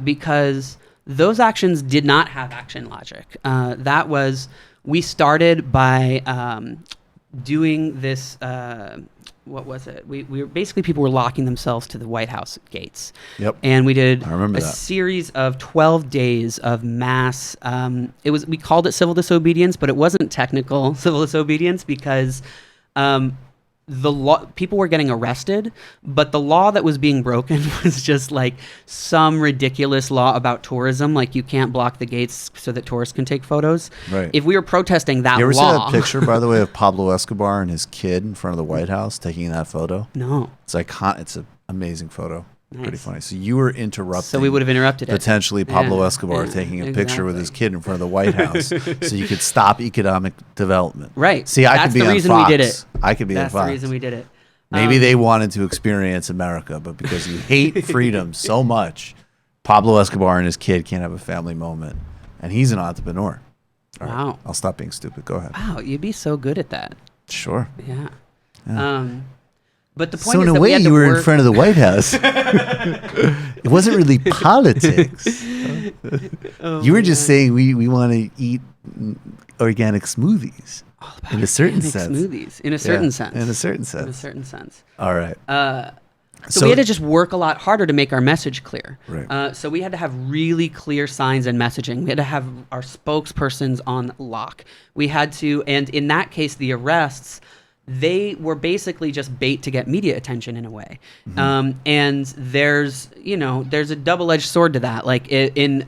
because those actions did not have action logic. That was, we started by doing this, what was it? We were basically, people were locking themselves to the White House gates. Yep. And we did a series of 12 days of mass, we called it civil disobedience, but it wasn't technical civil disobedience because the law, people were getting arrested, but the law that was being broken was just like some ridiculous law about tourism, like you can't block the gates so that tourists can take photos. Right. If we were protesting that You ever law, see that picture, by the way, of Pablo Escobar and his kid in front of the White House taking that photo? No. It's iconic. It's an amazing photo. Pretty Nice. funny. So you were interrupting. So we would have interrupted it. Potentially Pablo Yeah, Escobar yeah, taking a exactly. picture with his kid in front of the White House, so you could stop economic development. Right. See, I That's could be the on reason Fox. we did it. I could be That's on Fox. the reason we did it. Maybe they wanted to experience America, but because you hate freedom so much, Pablo Escobar and his kid can't have a family moment, and he's an entrepreneur. All right, Wow. I'll stop being stupid. Go ahead. Wow, you'd be so good at that. Sure. Yeah. Yeah. But the point So is in a that we way, had to you were in work- front of the White House. It wasn't really politics. You were just saying we want to eat organic smoothies. In a certain organic sense. smoothies. In a certain sense. In a certain sense. In a certain sense. All right. So we had to just work a lot harder to make our message clear. Right. So we had to have really clear signs and messaging. We had to have our spokespersons on lock. We had to, and in that case, the arrests, they were basically just bait to get media attention in a way. And there's a double-edged sword to that. Like in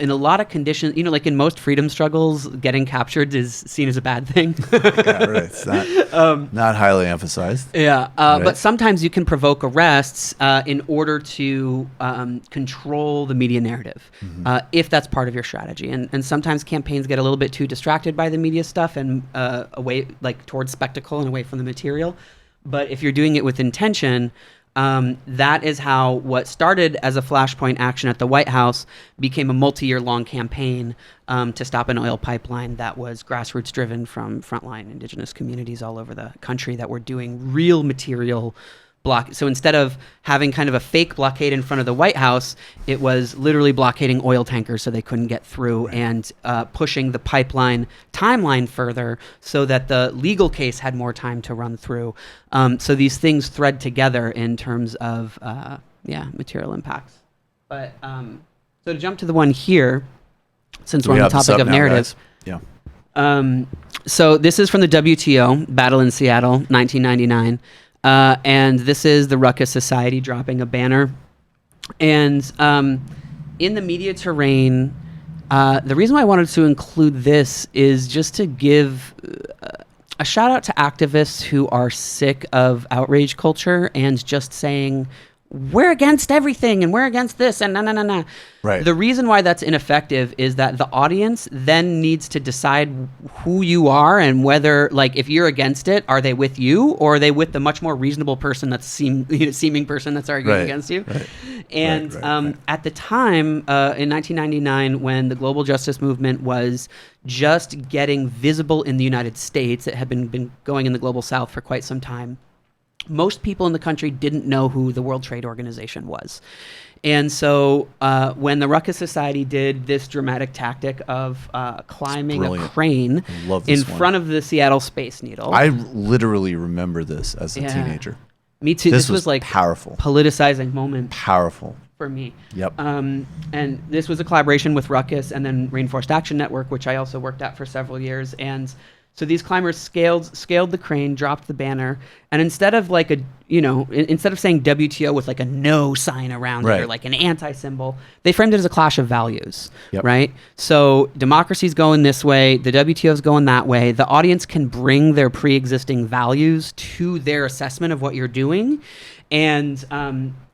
a lot of conditions, like in most freedom struggles, getting captured is seen as a bad thing. Yeah, right. It's not highly emphasized. Yeah, Right. but sometimes you can provoke arrests in order to control the media narrative, if that's part of your strategy. And sometimes campaigns get a little bit too distracted by the media stuff and away, like towards spectacle and away from the material. But if you're doing it with intention, that is how what started as a flashpoint action at the White House became a multi-year long campaign to stop an oil pipeline that was grassroots driven from frontline indigenous communities all over the country that were doing real material block. So instead of having kind of a fake blockade in front of the White House, it was literally blockading oil tankers so they couldn't get through, and pushing the pipeline timeline further so that the legal case had more time to run through. So these things thread together in terms of material impacts. But so to jump to the one here, since we're on the topic of narrative. Yeah. So this is from the WTO, Battle in Seattle, 1999. And this is the Ruckus Society dropping a banner. And in the media terrain, the reason why I wanted to include this is just to give a shout out to activists who are sick of outrage culture and just saying, we're against everything and we're against this and no. Right. The reason why that's ineffective is that the audience then needs to decide who you are and whether, like, if you're against it, are they with you or are they with the much more reasonable person that's seeming person that's arguing against you? Right. And at the time, in 1999, when the global justice movement was just getting visible in the United States, it had been going in the global South for quite some time. Most people in the country didn't know who the World Trade Organization was. And so when the Ruckus Society did this dramatic tactic of climbing a crane in front of the Seattle Space Needle. I literally remember this as a teenager. Me too. This was like powerful. Politicizing moment. Powerful. For me. Yep. And this was a collaboration with Ruckus and then Rainforest Action Network, which I also worked at for several years. And so these climbers scaled the crane, dropped the banner, and instead of instead of saying WTO with like a no sign around it or like an anti symbol, they framed it as a clash of values, right? So democracy's going this way, the WTO's going that way. The audience can bring their pre-existing values to their assessment of what you're doing, and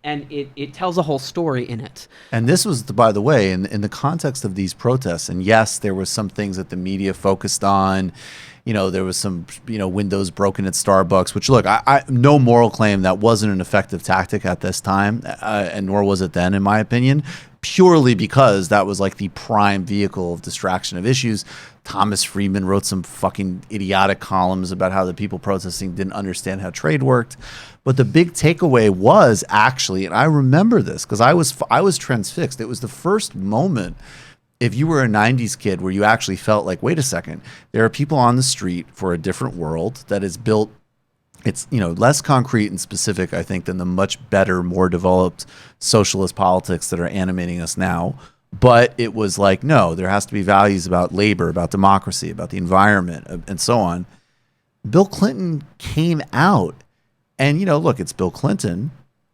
it tells a whole story in it. And this was, by the way, in the context of these protests, and yes, there were some things that the media focused on. There was some, windows broken at Starbucks, which, look, I no moral claim that wasn't an effective tactic at this time, and nor was it then, in my opinion, purely because that was like the prime vehicle of distraction of issues. Thomas Friedman wrote some fucking idiotic columns about how the people protesting didn't understand how trade worked. But the big takeaway was actually, and I remember this because I was transfixed. It was the first moment, if you were a 90s kid, where you actually felt like, wait a second, there are people on the street for a different world that is built. It's, less concrete and specific, I think, than the much better, more developed socialist politics that are animating us now. But it was like, no, there has to be values about labor, about democracy, about the environment, and so on. Bill Clinton came out And, look, it's Bill Clinton,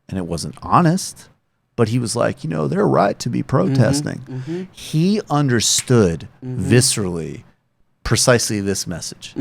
and it wasn't honest, but he was like, they're right to be protesting. He understood viscerally precisely this message,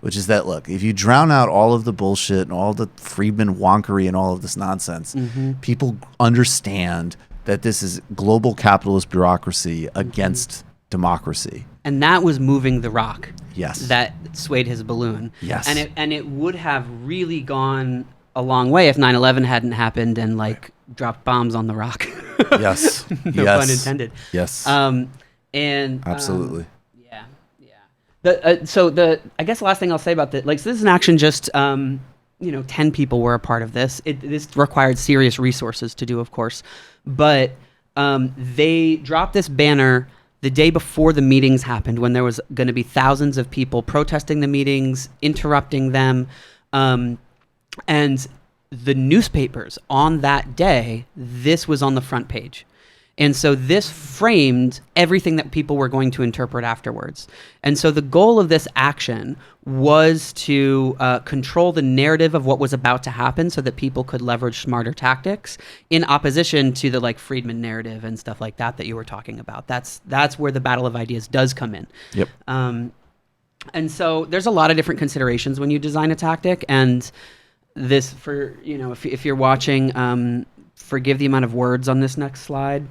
which is that, look, if you drown out all of the bullshit and all the Friedman wonkery and all of this nonsense, people understand that this is global capitalist bureaucracy against democracy. And that was moving the rock. Yes. That swayed his balloon. Yes. And it would have really gone a long way if 9/11 hadn't happened and dropped bombs on the rock. Yes. No pun intended. Yes. And absolutely. I guess the last thing I'll say about this, so this is an action just 10 people were a part of this. This required serious resources to do, of course, but they dropped this banner the day before the meetings happened, when there was going to be thousands of people protesting the meetings, interrupting them, and the newspapers on that day, this was on the front page. And so this framed everything that people were going to interpret afterwards. And so the goal of this action was to control the narrative of what was about to happen so that people could leverage smarter tactics in opposition to the Friedman narrative and stuff like that you were talking about. That's where the battle of ideas does come in. Yep. And so there's a lot of different considerations when you design a tactic. And this, for, if you're watching, forgive the amount of words on this next slide.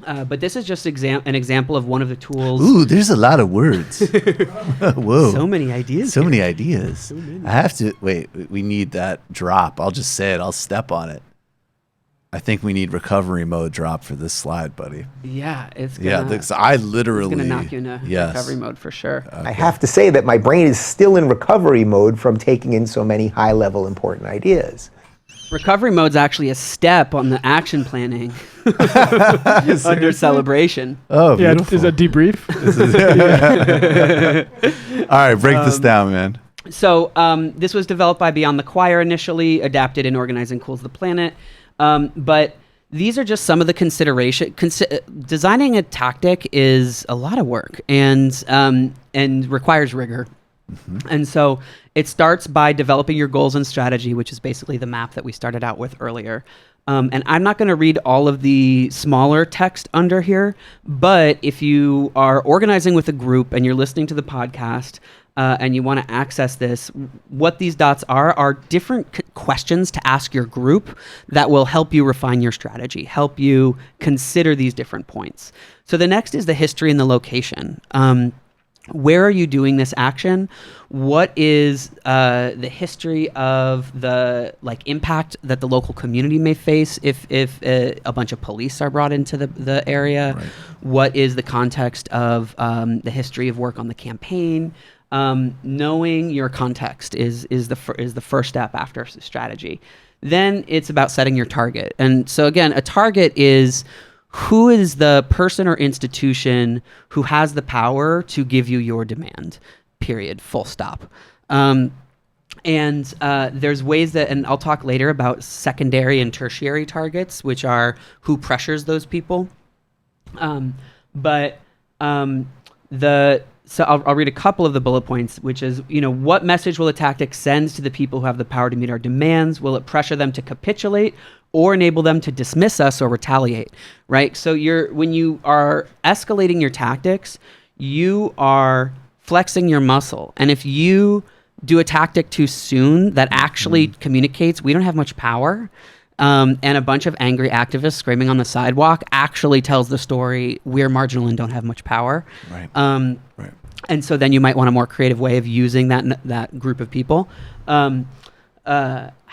But this is just an example of one of the tools. Ooh, there's a lot of words. Whoa. So many ideas. So many ideas. I have to, wait, we need that drop. I'll just say it. I'll step on it. I think we need recovery mode drop for this slide, buddy. Yeah, it's gonna, I literally. It's going to knock you into recovery mode for sure. Okay. I have to say that my brain is still in recovery mode from taking in so many high-level important ideas. Recovery mode's actually a step on the action planning under celebration. Oh, beautiful. Is that debrief? All right, break this down, man. So this was developed by Beyond the Choir initially, adapted in Organizing Cools the Planet. But these are just some of the consideration. Designing a tactic is a lot of work and requires rigor. And so it starts by developing your goals and strategy, which is basically the map that we started out with earlier. And I'm not going to read all of the smaller text under here, but if you are organizing with a group and you're listening to the podcast and you want to access this, what these dots are different questions to ask your group that will help you refine your strategy, help you consider these different points. So the next is the history and the location. Where are you doing this action? What is the history of the impact that the local community may face if a bunch of police are brought into the area? Right. What is the context of the history of work on the campaign? Knowing your context is the first step after strategy. Then it's about setting your target. And so again, a target is who is the person or institution who has the power to give you your demand, period, full stop. And there's ways that, and I'll talk later about secondary and tertiary targets, which are who pressures those people. So I'll read a couple of the bullet points, which is, what message will a tactic send to the people who have the power to meet our demands? Will it pressure them to capitulate or enable them to dismiss us or retaliate, right? So when you are escalating your tactics, you are flexing your muscle. And if you do a tactic too soon that actually communicates, we don't have much power, and a bunch of angry activists screaming on the sidewalk actually tells the story, we're marginal and don't have much power. Right. Right. And so then you might want a more creative way of using that group of people.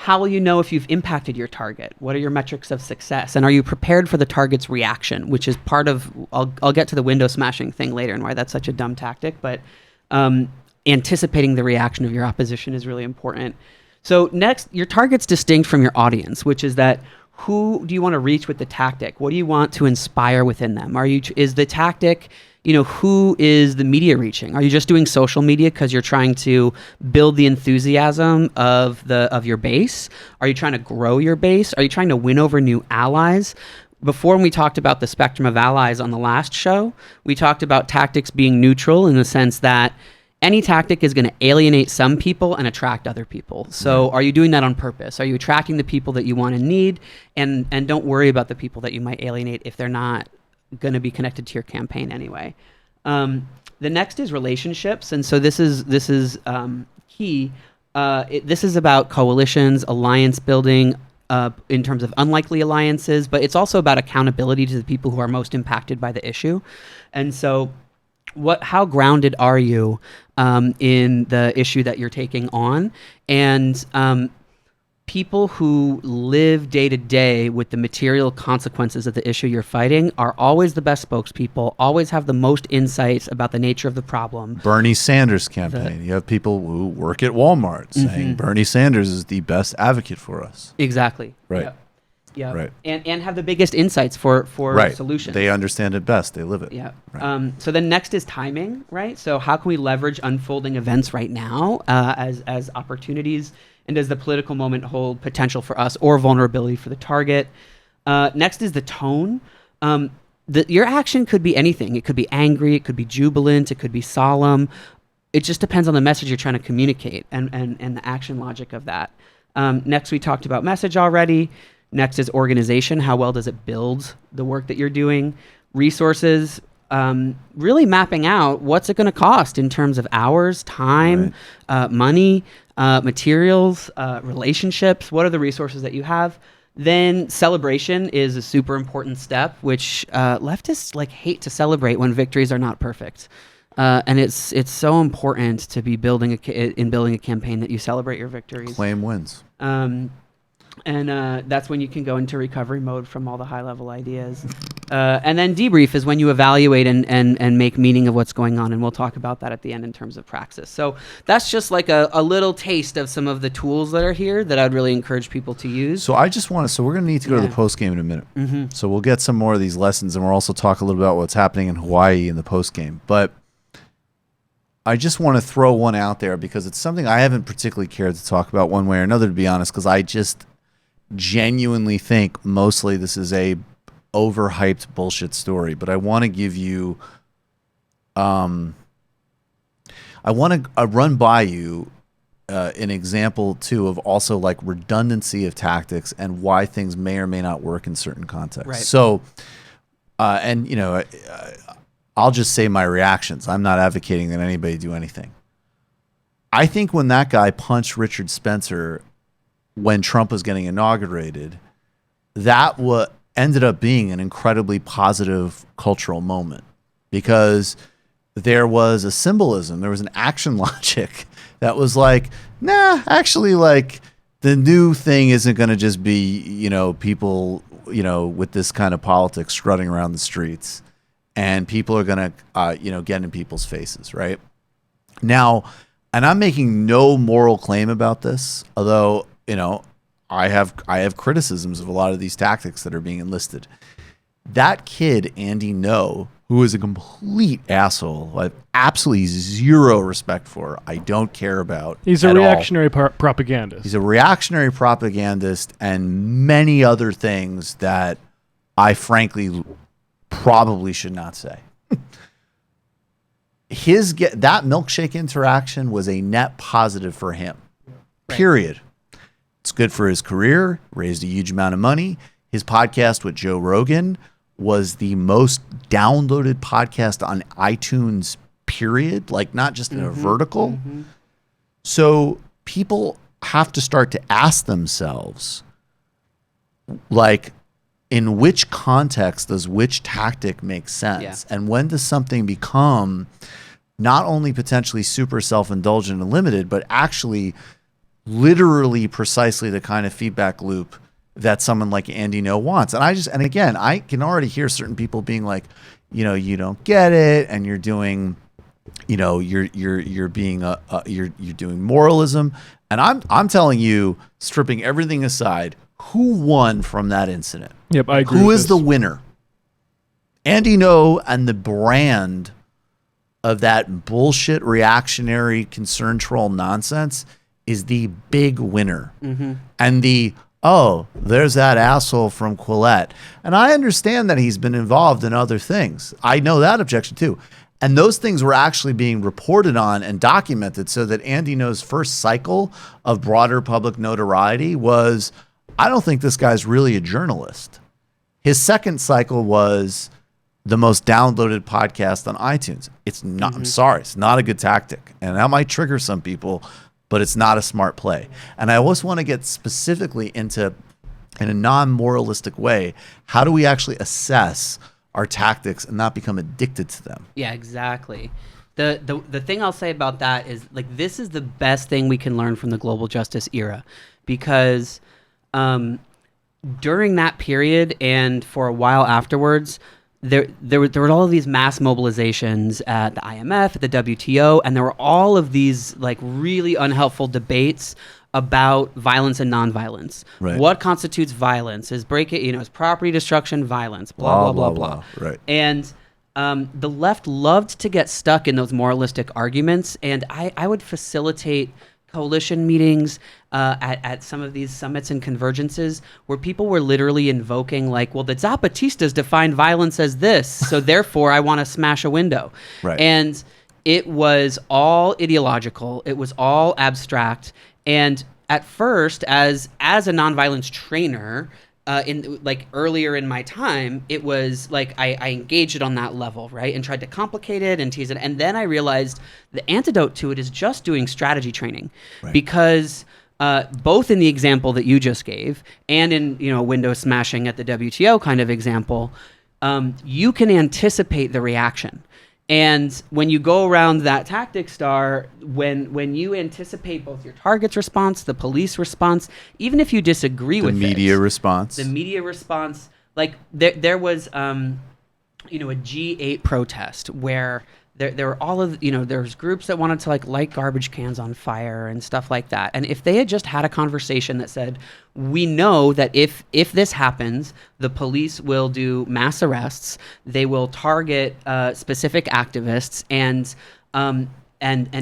How will you know if you've impacted your target? What are your metrics of success? And are you prepared for the target's reaction, which is part of, I'll get to the window smashing thing later and why that's such a dumb tactic, but anticipating the reaction of your opposition is really important. So next, your target's distinct from your audience, which is that who do you want to reach with the tactic? What do you want to inspire within them? Is the tactic, who is the media reaching? Are you just doing social media because you're trying to build the enthusiasm of your base? Are you trying to grow your base? Are you trying to win over new allies? Before, when we talked about the spectrum of allies on the last show, we talked about tactics being neutral in the sense that any tactic is going to alienate some people and attract other people. So are you doing that on purpose? Are you attracting the people that you want and need? And don't worry about the people that you might alienate if they're not going to be connected to your campaign anyway. The next is relationships. And so this is key. This is about coalitions, alliance building, in terms of unlikely alliances, but it's also about accountability to the people who are most impacted by the issue. And so how grounded are you in the issue that you're taking on? And people who live day to day with the material consequences of the issue you're fighting are always the best spokespeople, always have the most insights about the nature of the problem. Bernie Sanders campaign. You have people who work at Walmart saying Bernie Sanders is the best advocate for us. Exactly. Right. Yep. Yeah. Right. And have the biggest insights for solutions. They understand it best. They live it. Yeah. Right. So then next is timing, right? So how can we leverage unfolding events right now as opportunities, and does the political moment hold potential for us or vulnerability for the target? Next is the tone. Your action could be anything. It could be angry. It could be jubilant. It could be solemn. It just depends on the message you're trying to communicate and the action logic of that. Next, we talked about message already. Next is organization. How well does it build the work that you're doing? Resources, really mapping out what's it going to cost in terms of hours, time, money, materials, relationships. What are the resources that you have? Then celebration is a super important step, which leftists hate to celebrate when victories are not perfect. And it's so important to be building a campaign that you celebrate your victories. Claim wins. And that's when you can go into recovery mode from all the high-level ideas. And then debrief is when you evaluate and make meaning of what's going on, and we'll talk about that at the end in terms of praxis. So that's just like a little taste of some of the tools that are here that I'd really encourage people to use. So we're going to need to go to the post-game in a minute. So we'll get some more of these lessons, and we'll also talk a little about what's happening in Hawaii in the post-game. But I just want to throw one out there because it's something I haven't particularly cared to talk about one way or another, to be honest, because I just genuinely think mostly this is a overhyped bullshit story. But I want to give you I want to run by you an example too of also redundancy of tactics and why things may or may not work in certain contexts. Right. So I'll just say my reactions. I'm not advocating that anybody do anything. I think when that guy punched Richard Spencer when Trump was getting inaugurated, that ended up being an incredibly positive cultural moment because there was a symbolism, there was an action logic that was actually the new thing isn't going to just be, people, with this kind of politics strutting around the streets, and people are going to, get in people's faces, right? Now, and I'm making no moral claim about this, although, I have criticisms of a lot of these tactics that are being enlisted. That kid, Andy No, who is a complete asshole, I have absolutely zero respect for, I don't care about. He's a reactionary propagandist. He's a reactionary propagandist and many other things that I frankly probably should not say. That milkshake interaction was a net positive for him. Period. It's good for his career, raised a huge amount of money. His podcast with Joe Rogan was the most downloaded podcast on iTunes, period. Not just in a vertical. So people have to start to ask themselves, in which context does which tactic make sense? Yeah. And when does something become not only potentially super self-indulgent and limited, but actually literally precisely the kind of feedback loop that someone like Andy No wants? And again, I can already hear certain people being like, you don't get it, and you're doing, you're doing moralism. And I'm telling you, stripping everything aside, who won from that incident? Yep, I agree. Who is the winner? Andy No and the brand of that bullshit reactionary concern troll nonsense is the big winner. And there's that asshole from Quillette. And I understand that he's been involved in other things. I know that objection too. And those things were actually being reported on and documented, so that Andy Ngo's first cycle of broader public notoriety was, I don't think this guy's really a journalist. His second cycle was the most downloaded podcast on iTunes. It's not, I'm sorry, it's not a good tactic. And that might trigger some people, but it's not a smart play. And I always want to get specifically into, in a non-moralistic way, how do we actually assess our tactics and not become addicted to them? Yeah, exactly. The thing I'll say about that is, like, this is the best thing we can learn from the global justice era, because during that period and for a while afterwards, there were all of these mass mobilizations at the IMF, at the WTO, and there were all of these like really unhelpful debates about violence and nonviolence. Right. What constitutes violence? Is is property destruction violence? Blah blah blah. Right. And the left loved to get stuck in those moralistic arguments, and I would facilitate coalition meetings at some of these summits and convergences where people were literally invoking, like, well, the Zapatistas defined violence as this, so therefore I want to smash a window. Right. And it was all ideological. It was all abstract. And at first, as a nonviolence trainer, in like earlier in my time, it was like I engaged it on that level, right, and tried to complicate it and tease it, and then I realized the antidote to it is just doing strategy training, because both in the example that you just gave and in window smashing at the WTO kind of example, you can anticipate the reaction. And when you go around that tactic star, when you anticipate both your target's response, the police response, even if you disagree with the media response, like there was a G8 protest where there were all of there's groups that wanted to light garbage cans on fire and stuff like that. And if they had just had a conversation that said, we know that if this happens, the police will do mass arrests, they will target specific activists, and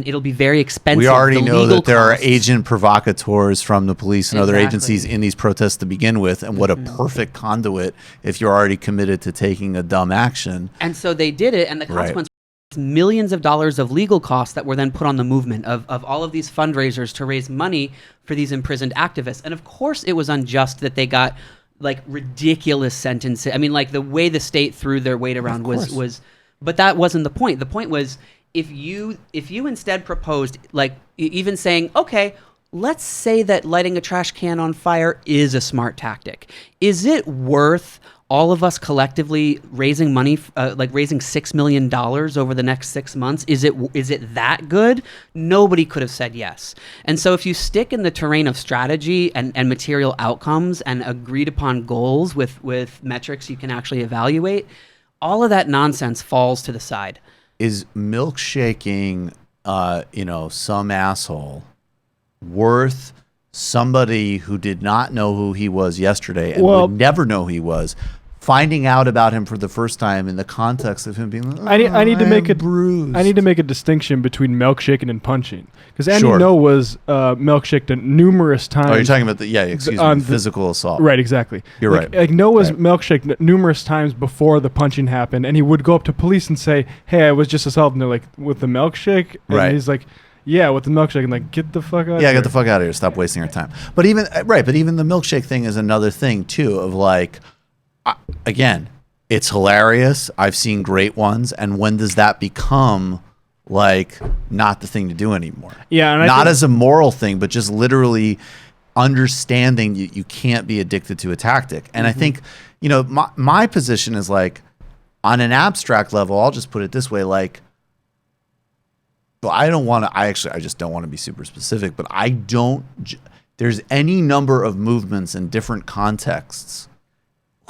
it'll be very expensive. We already know that there costs. are agent provocateurs from the police and other agencies in these protests to begin with, and what a perfect conduit if you're already committed to taking a dumb action. And so they did it, and the consequence millions of dollars of legal costs that were then put on the movement of all of these fundraisers to raise money for these imprisoned activists. And of course it was unjust that they got like ridiculous sentences. I mean, like the way the state threw their weight around was, but that wasn't the point. The point was, if you instead proposed, like even saying, okay, let's say that lighting a trash can on fire is a smart tactic. Is it worth all of us collectively raising money, like raising $6 million over the next 6 months? Is it that good? Nobody could have said yes. And so if you stick in the terrain of strategy and material outcomes and agreed upon goals with metrics you can actually evaluate, all of that nonsense falls to the side. Is milkshaking, some asshole worth somebody who did not know who he was yesterday and would never know who he was, finding out about him for the first time in the context of him being like, I need to make bruised. I need to make a distinction between milkshaking and punching, because Andy Ngo was milkshaked numerous times. Oh, you're talking about the physical assault. Right, exactly. You're right. Like Ngo was milkshaked numerous times before the punching happened, and he would go up to police and say, "Hey, I was just assaulted." And they're like, "With the milkshake?" And he's like, "Yeah, with the milkshake." And like, get the fuck out of here. Yeah, get the fuck out of here. Stop wasting your time. But even the milkshake thing is another thing too, of like, again, it's hilarious. I've seen great ones. And when does that become like not the thing to do anymore? Yeah. And not as a moral thing, but just literally understanding you can't be addicted to a tactic. And I think, my position is like, on an abstract level, I'll just put it this way, like, well, I just don't want to be super specific, but there's any number of movements in different contexts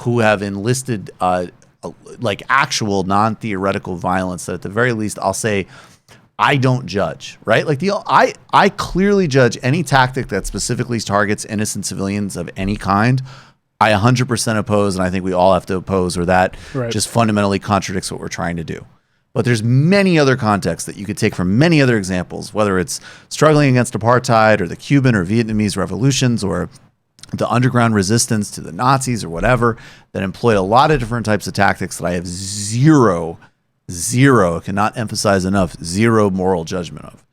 who have enlisted like actual non-theoretical violence that at the very least I'll say I don't judge, right? Like I clearly judge any tactic that specifically targets innocent civilians of any kind. I 100% oppose, and I think we all have to oppose, or that just fundamentally contradicts what we're trying to do. But there's many other contexts that you could take from many other examples, whether it's struggling against apartheid or the Cuban or Vietnamese revolutions or the underground resistance to the Nazis or whatever, that employed a lot of different types of tactics that I have zero zero, cannot emphasize enough, zero moral judgment of.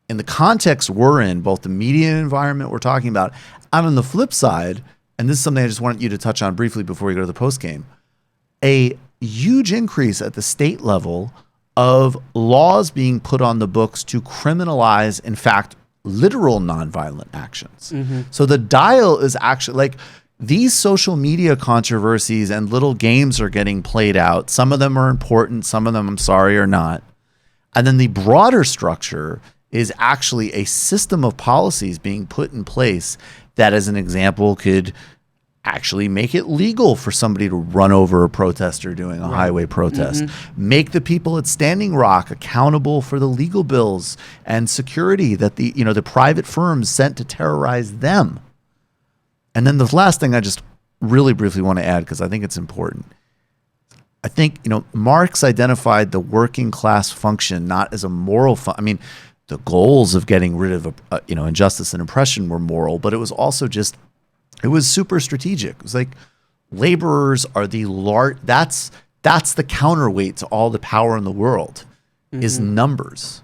In the context we're in, both the media environment we're talking about, and on the flip side, and this is something I just wanted you to touch on briefly before we go to the post game, a huge increase at the state level of laws being put on the books to criminalize, in fact, literal nonviolent actions. So the dial is actually like these social media controversies and little games are getting played out. Some of them are important, some of them, I'm sorry, are not. And then the broader structure is actually a system of policies being put in place that, as an example, could actually make it legal for somebody to run over a protester doing a highway protest, make the people at Standing Rock accountable for the legal bills and security that the private firms sent to terrorize them. And then the last thing I just really briefly want to add, because I think it's important. I think, Marx identified the working class function not as a moral the goals of getting rid of injustice and oppression were moral, but it was also just, it was super strategic. It was like laborers are the that's the counterweight to all the power in the world is numbers.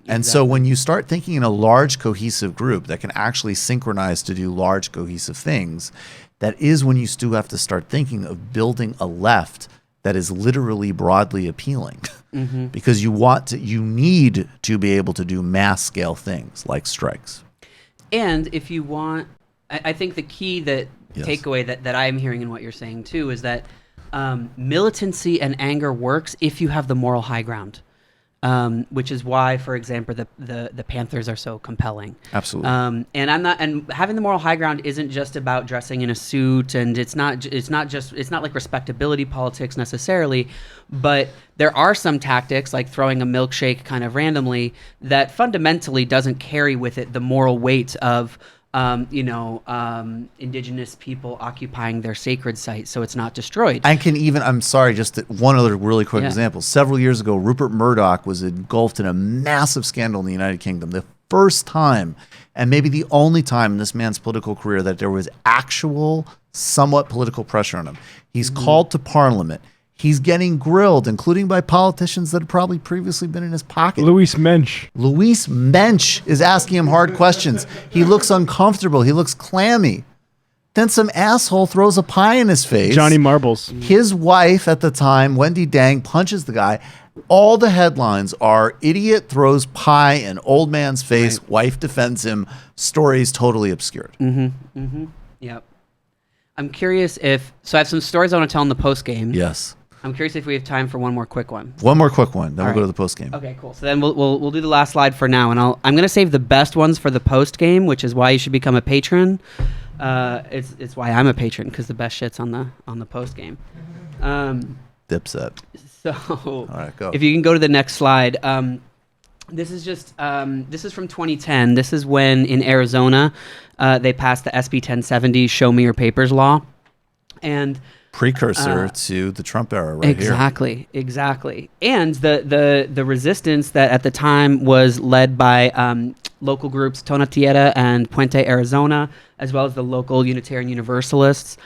And so when you start thinking in a large cohesive group that can actually synchronize to do large cohesive things, that is when you still have to start thinking of building a left that is literally broadly appealing. Because you need to be able to do mass scale things like strikes. And if you want, I think the key takeaway that I'm hearing in what you're saying too is that militancy and anger works if you have the moral high ground. Which is why, for example, the Panthers are so compelling. Absolutely. And having the moral high ground isn't just about dressing in a suit, and it's not like respectability politics necessarily, but there are some tactics like throwing a milkshake kind of randomly that fundamentally doesn't carry with it the moral weight of indigenous people occupying their sacred site, so it's not destroyed. And can even, I'm sorry, just one other really quick example. Several years ago, Rupert Murdoch was engulfed in a massive scandal in the United Kingdom. The first time, and maybe the only time in this man's political career that there was actual, somewhat political pressure on him. He's called to Parliament. He's getting grilled, including by politicians that had probably previously been in his pocket. Louis Mensch is asking him hard questions. He looks uncomfortable. He looks clammy. Then some asshole throws a pie in his face. Johnny Marbles. His wife at the time, Wendy Dang, punches the guy. All the headlines are idiot throws pie in old man's face. Right. Wife defends him. Stories totally obscured. Yep. I'm curious I have some stories I want to tell in the post game. Yes. I'm curious if we have time for one more quick one. One more quick one, then we'll go to the post game. Okay, cool. So then we'll do the last slide for now, and I'm gonna save the best ones for the post game, which is why you should become a patron. It's why I'm a patron, because the best shit's on the post game. Dipset. So all right, go. If you can go to the next slide. This is from 2010. This is when in Arizona they passed the SB 1070 Show Me Your Papers law, and precursor to the Trump era, right? Exactly. And the resistance that at the time was led by local groups Tona Tierra and Puente, Arizona, as well as the local Unitarian Universalists,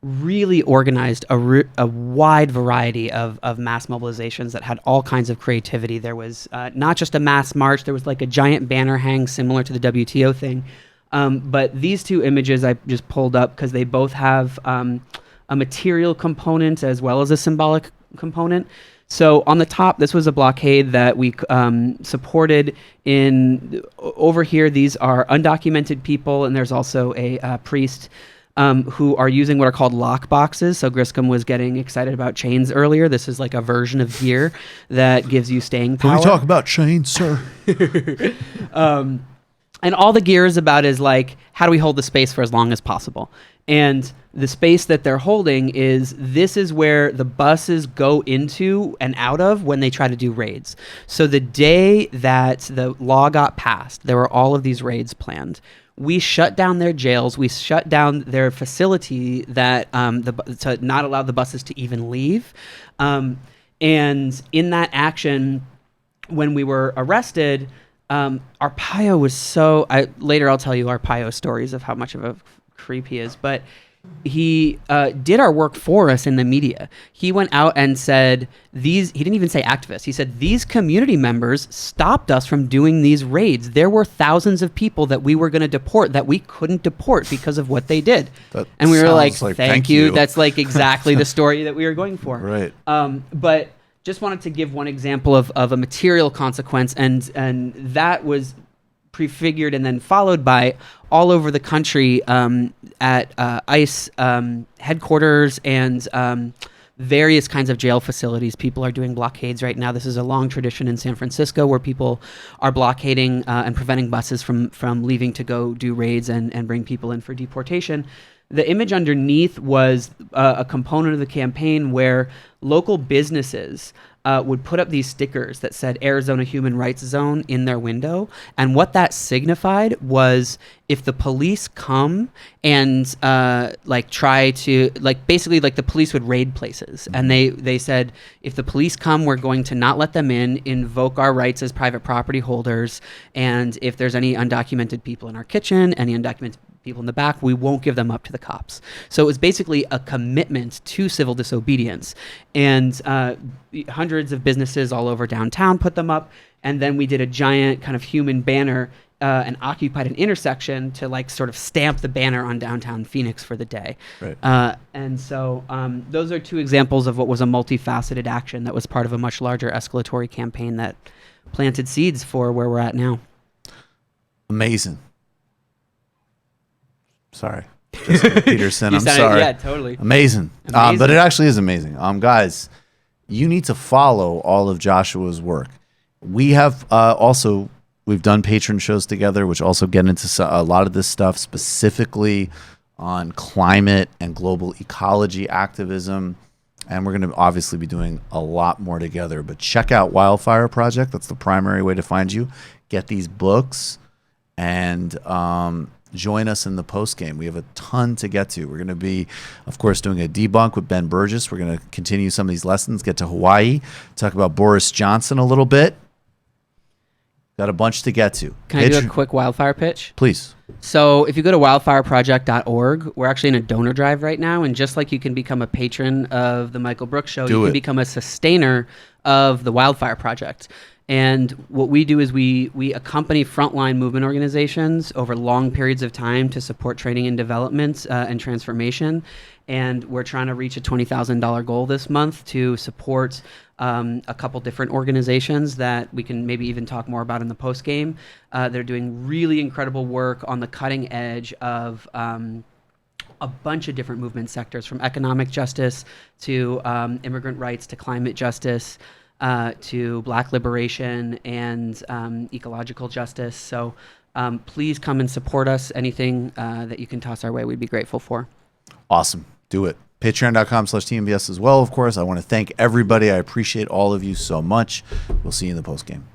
really organized a wide variety of mass mobilizations that had all kinds of creativity. There was not just a mass march, there was like a giant banner hang similar to the WTO thing. But these two images I just pulled up because they both have a material component as well as a symbolic component. So on the top, this was a blockade that we supported over here. These are undocumented people, and there's also a priest who are using what are called lock boxes. So Griscom was getting excited about chains earlier. This is like a version of gear that gives you staying power. Can we talk about chains, sir? And all the gear is about is like, how do we hold the space for as long as possible? And the space that they're holding this is where the buses go into and out of when they try to do raids. So the day that the law got passed, there were all of these raids planned. We shut down their jails. We shut down their facility that to not allow the buses to even leave. And in that action, when we were arrested, Arpaio was later I'll tell you Arpaio stories of how much of a creep he is, but he did our work for us in the media. He went out and said he didn't even say activists. He said these community members stopped us from doing these raids. There were thousands of people that we were going to deport that we couldn't deport because of what they did. And we were like, thank you. That's like exactly the story that we were going for. Right. But just wanted to give one example of a material consequence, and that was prefigured and then followed by all over the country at ICE headquarters and various kinds of jail facilities. People are doing blockades right now. This is a long tradition in San Francisco where people are blockading and preventing buses from leaving to go do raids and bring people in for deportation. The image underneath was a component of the campaign where local businesses would put up these stickers that said Arizona Human Rights Zone in their window. And what that signified was if the police come and try to basically the police would raid places. And they said, if the police come, we're going to not let them in, invoke our rights as private property holders. And if there's any undocumented people in our kitchen, any undocumented people in the back, we won't give them up to the cops. So it was basically a commitment to civil disobedience. And hundreds of businesses all over downtown put them up. And then we did a giant kind of human banner and occupied an intersection to sort of stamp the banner on downtown Phoenix for the day. Right. And so those are two examples of what was a multifaceted action that was part of a much larger escalatory campaign that planted seeds for where we're at now. Amazing. Sorry. Jessica Peterson, I'm sorry. Yeah, totally. Amazing. But it actually is amazing. Guys, you need to follow all of Joshua's work. We have we've done patron shows together, which also get into a lot of this stuff, specifically on climate and global ecology activism. And we're going to obviously be doing a lot more together. But check out Wildfire Project. That's the primary way to find you. Get these books and join us in the post game. We have a ton to get to. We're going to be, of course, doing a debunk with Ben Burgess. We're going to continue some of these lessons, get to Hawaii, talk about Boris Johnson a little bit. Got a bunch to get to. Can I do a quick wildfire pitch? Please. So if you go to wildfireproject.org, we're actually in a donor drive right now. And just like you can become a patron of the Michael Brooks Show, you can become a sustainer of the Wildfire Project. And what we do is we accompany frontline movement organizations over long periods of time to support training and development and transformation. And we're trying to reach a $20,000 goal this month to support a couple different organizations that we can maybe even talk more about in the post game. They're doing really incredible work on the cutting edge of a bunch of different movement sectors, from economic justice to immigrant rights to climate justice. To Black liberation and ecological justice. So please come and support us. Anything that you can toss our way, we'd be grateful for. Awesome. Do it. Patreon.com/TMBS as well, of course. I want to thank everybody. I appreciate all of you so much. We'll see you in the post game.